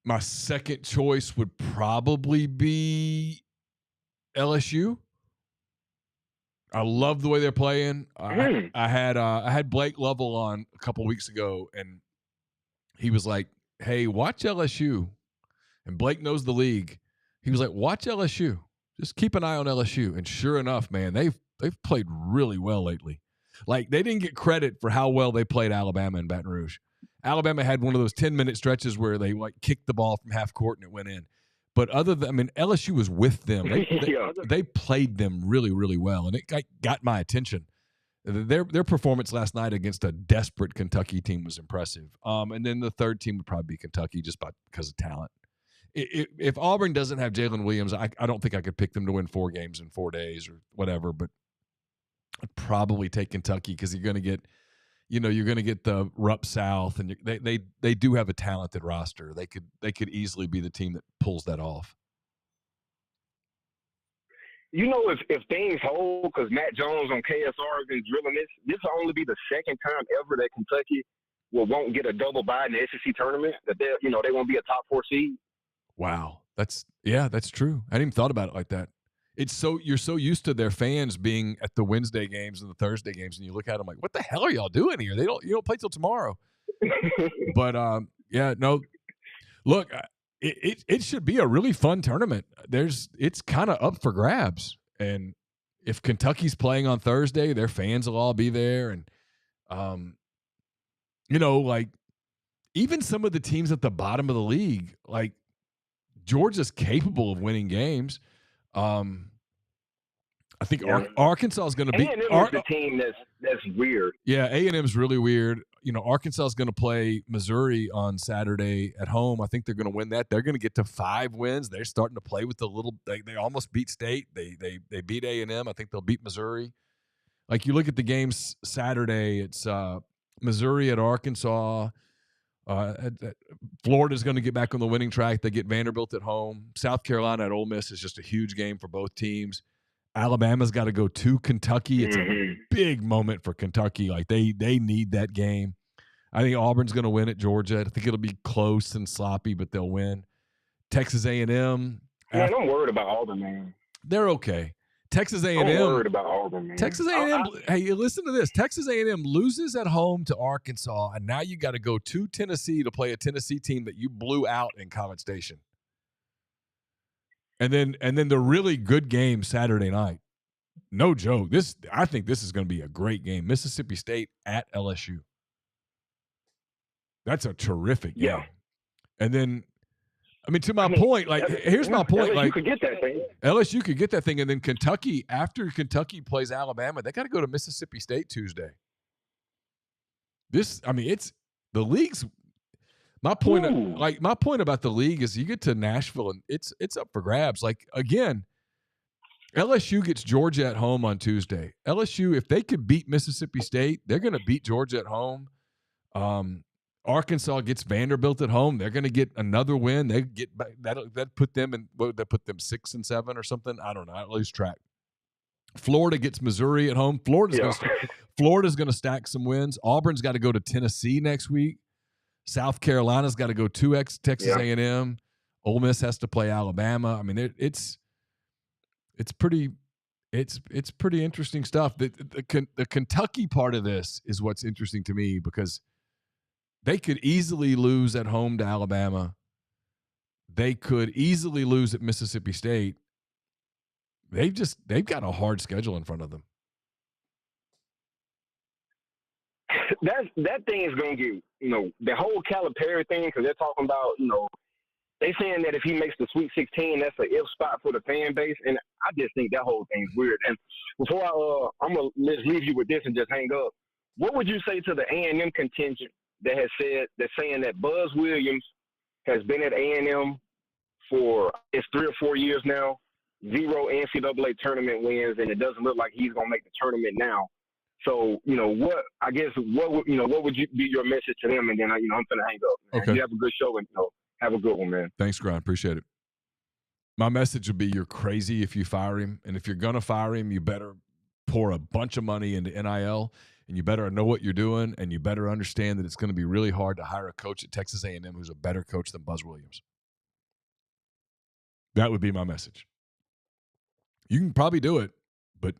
My second choice would probably be LSU. I love the way they're playing. I had Blake Lovell on a couple weeks ago, and he was like, "Hey, watch LSU." And Blake knows the league. He was like, "Watch LSU. Just keep an eye on LSU." And sure enough, man, they've played really well lately. Like, they didn't get credit for how well they played Alabama in Baton Rouge. Alabama had one of those 10-minute stretches where they like kicked the ball from half court and it went in. But LSU was with them. They played them really, really well, and it got my attention. Their performance last night against a desperate Kentucky team was impressive. And then the third team would probably be Kentucky just because of talent. If Auburn doesn't have Jalen Williams, I don't think I could pick them to win 4 games in 4 days or whatever. But I'd probably take Kentucky because you're going to get the Rupp South, and they do have a talented roster. They could easily be the team that pulls that off. You know, if things hold, because Matt Jones on KSR has been drilling this will only be the second time ever that Kentucky won't get a double bye in the SEC tournament. That they won't be a top 4 seed. Wow, that's true. I hadn't even thought about it like that. You're so used to their fans being at the Wednesday games and the Thursday games, and you look at them like, what the hell are y'all doing here? You don't play till tomorrow. But no. Look, it should be a really fun tournament. It's kind of up for grabs, and if Kentucky's playing on Thursday, their fans will all be there, and like even some of the teams at the bottom of the league, like Georgia's capable of winning games. I think Arkansas is going to be the team that's weird. Yeah, A&M's really weird. Arkansas is going to play Missouri on Saturday at home. I think they're going to win that. They're going to get to 5 wins. They're starting to play with they almost beat State. They beat A&M. I think they'll beat Missouri. Like, you look at the games Saturday, it's Missouri at Arkansas. Florida's going to get back on the winning track. They get Vanderbilt at home. South Carolina at Ole Miss is just a huge game for both teams. Alabama's got to go to Kentucky. It's a big moment for Kentucky. Like, they need that game. I think Auburn's going to win at Georgia. I think it'll be close and sloppy, but they'll win. Texas A&M. Man, I'm worried about Auburn, man. They're okay. Texas A&M. I'm worried about Auburn, man. Texas A&M. Hey, listen to this. Texas A&M loses at home to Arkansas, and now you got to go to Tennessee to play a Tennessee team that you blew out in College Station. And then the really good game Saturday night. No joke. I think this is going to be a great game. Mississippi State at LSU. That's a terrific game. Yeah. And then, to my point, here's my point. LSU could get that thing. LSU could get that thing, and then Kentucky, after Kentucky plays Alabama, they got to go to Mississippi State Tuesday. It's the league's. My point about the league is you get to Nashville and it's up for grabs. Like, again, LSU gets Georgia at home on Tuesday. LSU, if they could beat Mississippi State, they're going to beat Georgia at home. Arkansas gets Vanderbilt at home. They're going to get another win. They get that put them in. What would that put them, 6 and 7 or something? I don't know. I lose track. Florida gets Missouri at home. Florida's going to stack some wins. Auburn's got to go to Tennessee next week. South Carolina's got to go 2x Texas A&M. Ole Miss has to play Alabama. It's pretty interesting stuff. The Kentucky part of this is what's interesting to me, because they could easily lose at home to Alabama. They could easily lose at Mississippi State. They've got a hard schedule in front of them. That thing is going to get, the whole Calipari thing, because they're talking about, they saying that if he makes the Sweet 16, that's an if spot for the fan base. And I just think that whole thing's weird. And before I'm going to leave you with this and just hang up, what would you say to the A&M contingent that's saying that Buzz Williams has been at A&M for 3 or 4 years now, 0 NCAA tournament wins, and it doesn't look like he's going to make the tournament now? So, what would you be your message to them? And then, I'm going to hang up, man. Okay. You have a good show, and, have a good one, man. Thanks, Grind. Appreciate it. My message would be you're crazy if you fire him. And if you're going to fire him, you better pour a bunch of money into NIL, and you better know what you're doing, and you better understand that it's going to be really hard to hire a coach at Texas A&M who's a better coach than Buzz Williams. That would be my message. You can probably do it, but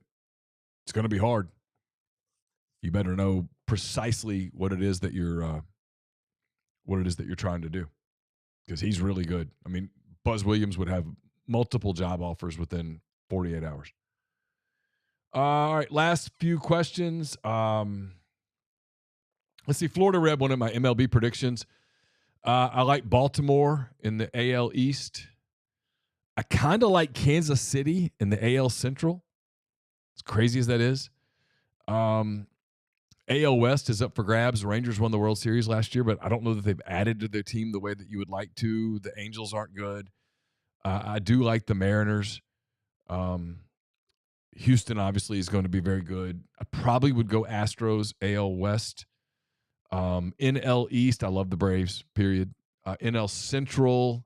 it's going to be hard. You better know precisely what it is that you're trying to do, because he's really good. I mean, Buzz Williams would have multiple job offers within 48 hours. All right, last few questions. Let's see. Florida Reb, one of my MLB predictions. I like Baltimore in the AL East. I kind of like Kansas City in the AL Central. As crazy as that is. AL West is up for grabs. The Rangers won the World Series last year, but I don't know that they've added to their team the way that you would like to. The Angels aren't good. I do like the Mariners. Houston obviously is going to be very good. I probably would go Astros, AL West. NL East, I love the Braves, period. NL Central,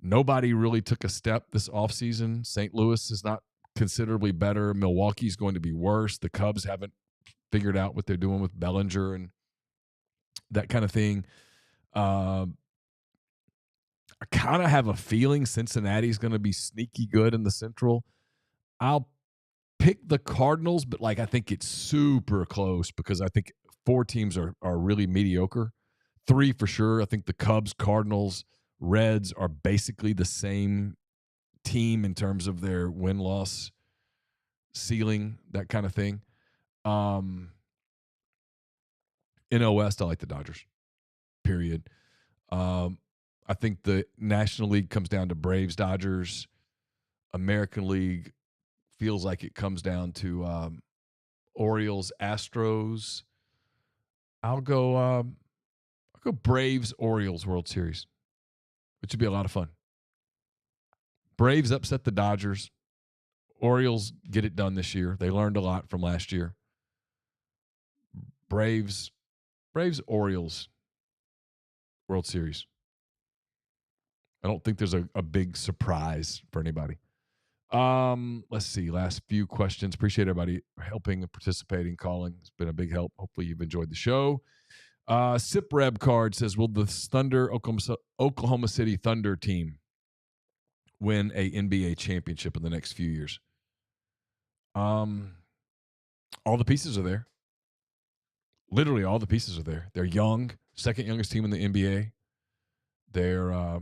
nobody really took a step this offseason. St. Louis is not considerably better. Milwaukee's going to be worse. The Cubs haven't figured out what they're doing with Bellinger and that kind of thing. I kind of have a feeling Cincinnati's going to be sneaky good in the Central. I'll pick the Cardinals, but I think it's super close because I think 4 teams are really mediocre. 3 for sure. I think the Cubs, Cardinals, Reds are basically the same team in terms of their win-loss ceiling, that kind of thing. NL West, I like the Dodgers, period. I think the National League comes down to Braves, Dodgers. American League feels like it comes down to Orioles, Astros. I'll go Braves, Orioles World Series, which would be a lot of fun. Braves upset the Dodgers. Orioles get it done this year. They learned a lot from last year. Braves, Orioles World Series. I don't think there's a big surprise for anybody. Let's see. Last few questions. Appreciate everybody helping and participating, calling. It's been a big help. Hopefully you've enjoyed the show. SipReb card says, will the Oklahoma City Thunder team win a NBA championship in the next few years? All the pieces are there. Literally all the pieces are there. They're young, second youngest team in the NBA. They're,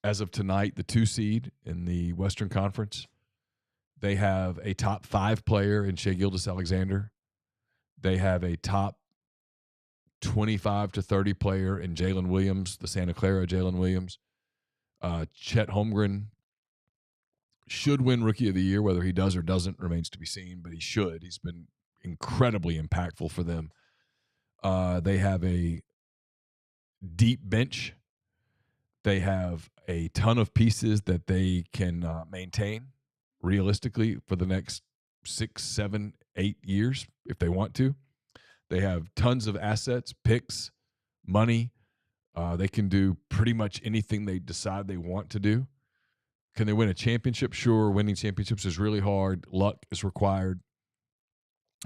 as of tonight, the 2 seed in the Western Conference. They have a top 5 player in Shai Gilgeous-Alexander. They have a top 25 to 30 player in Jalen Williams, the Santa Clara Jalen Williams. Chet Holmgren should win Rookie of the Year. Whether he does or doesn't remains to be seen, but he should. He's been incredibly impactful for them. They have a deep bench. They have a ton of pieces that they can maintain realistically for the next 6, 7, 8 years if they want to. They have tons of assets, picks, money. They can do pretty much anything they decide they want to do. Can they win a championship? Sure. Winning championships is really hard. Luck is required.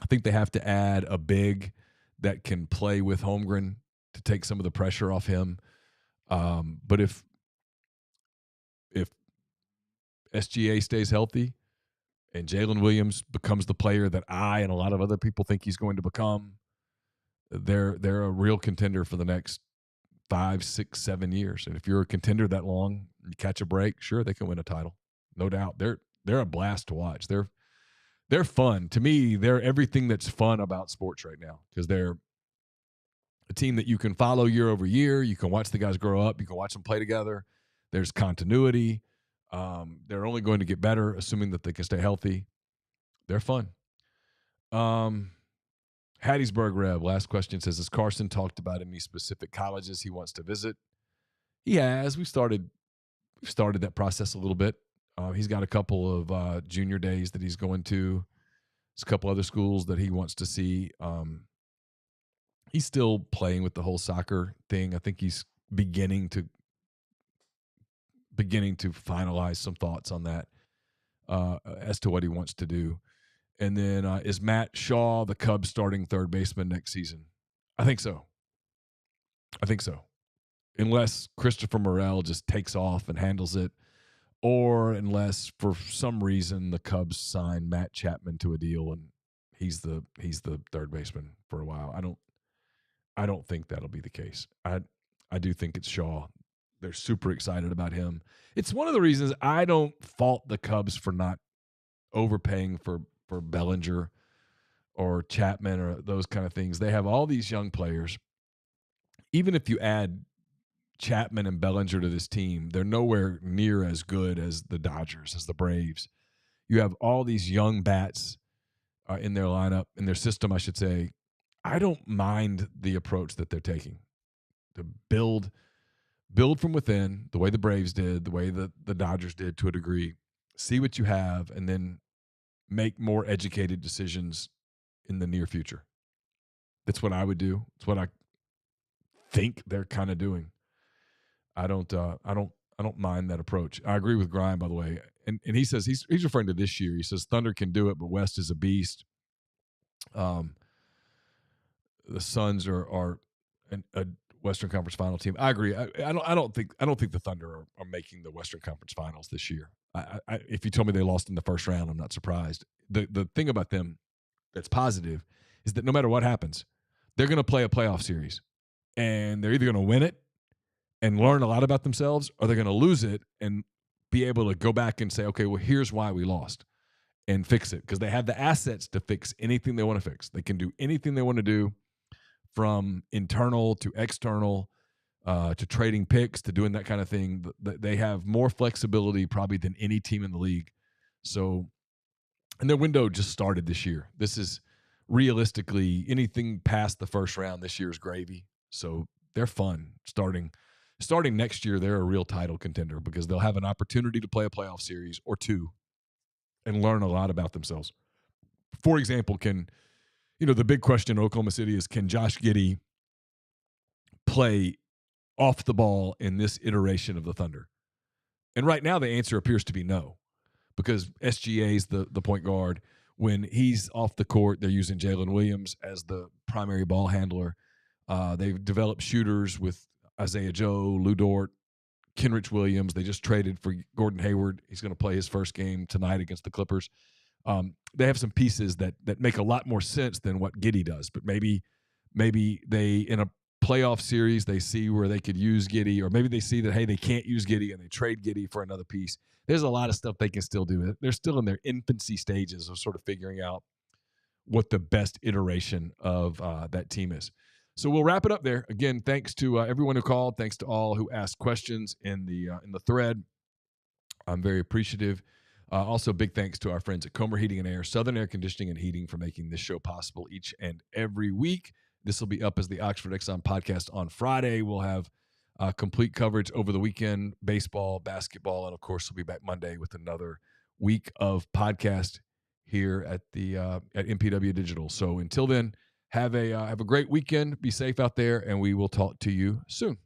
I think they have to add a big that can play with Holmgren to take some of the pressure off him. But if SGA stays healthy and Jalen Williams becomes the player that I and a lot of other people think he's going to become, they're a real contender for the next 5, 6, 7 years. And if you're a contender that long, you catch a break, sure, they can win a title. No doubt. They're a blast to watch. They're fun. To me, they're everything that's fun about sports right now because they're a team that you can follow year over year. You can watch the guys grow up. You can watch them play together. There's continuity. They're only going to get better, assuming that they can stay healthy. They're fun. Hattiesburg Rev, last question, says, has Carson talked about any specific colleges he wants to visit? He has. We've started that process a little bit. He's got a couple of junior days that he's going to. There's a couple other schools that he wants to see. He's still playing with the whole soccer thing. I think he's beginning to finalize some thoughts on that as to what he wants to do. And then is Matt Shaw the Cubs starting third baseman next season? I think so. Unless Christopher Morel just takes off and handles it, or unless for some reason the Cubs sign Matt Chapman to a deal and he's the third baseman for a while. I don't think that'll be the case. I do think it's Shaw. They're super excited about him. It's one of the reasons I don't fault the Cubs for not overpaying for Bellinger or Chapman or those kind of things. They have all these young players. Even if you add Chapman and Bellinger to this team, they're nowhere near as good as the Dodgers, as the Braves. You have all these young bats in their lineup, in their system, I should say. I don't mind the approach that they're taking to build from within, the way the Braves did, the way the Dodgers did to a degree. See what you have, and then make more educated decisions in the near future. That's what I would do. It's what I think they're kind of doing. I don't mind that approach. I agree with Grime, by the way. And he says he's referring to this year. He says Thunder can do it, but West is a beast. The Suns are a Western Conference Final team. I agree. I don't think the Thunder are making the Western Conference Finals this year. If you told me they lost in the first round, I'm not surprised. The thing about them that's positive is that no matter what happens, they're going to play a playoff series, and they're either going to win it and learn a lot about themselves, or they're going to lose it and be able to go back and say, okay, well, here's why we lost, and fix it, because they have the assets to fix anything they want to fix. They can do anything they want to do, from internal to external, to trading picks, to doing that kind of thing. They have more flexibility probably than any team in the league. So, and their window just started this year. This is realistically anything past the first round this year is gravy. So they're fun. Starting next year, they're a real title contender because they'll have an opportunity to play a playoff series or two and learn a lot about themselves. For example, the big question in Oklahoma City is, can Josh Giddey play off the ball in this iteration of the Thunder? And right now the answer appears to be no, because SGA is the point guard. When he's off the court, they're using Jalen Williams as the primary ball handler. They've developed shooters with Isaiah Joe, Lou Dort, Kenrich Williams. They just traded for Gordon Hayward. He's going to play his first game tonight against the Clippers. They have some pieces that make a lot more sense than what Giddey does. But maybe they, in a playoff series, they see where they could use Giddey, or maybe they see that, hey, they can't use Giddey and they trade Giddey for another piece. There's a lot of stuff they can still do. They're still in their infancy stages of sort of figuring out what the best iteration of that team is. So we'll wrap it up there. Again, thanks to everyone who called. Thanks to all who asked questions in the thread. I'm very appreciative. Also, big thanks to our friends at Comer Heating and Air, Southern Air Conditioning and Heating, for making this show possible each and every week. This will be up as the Oxford Exxon podcast on Friday. We'll have complete coverage over the weekend, baseball, basketball, and of course, we'll be back Monday with another week of podcast here at MPW Digital. So until then, have a great weekend. Be safe out there, and we will talk to you soon.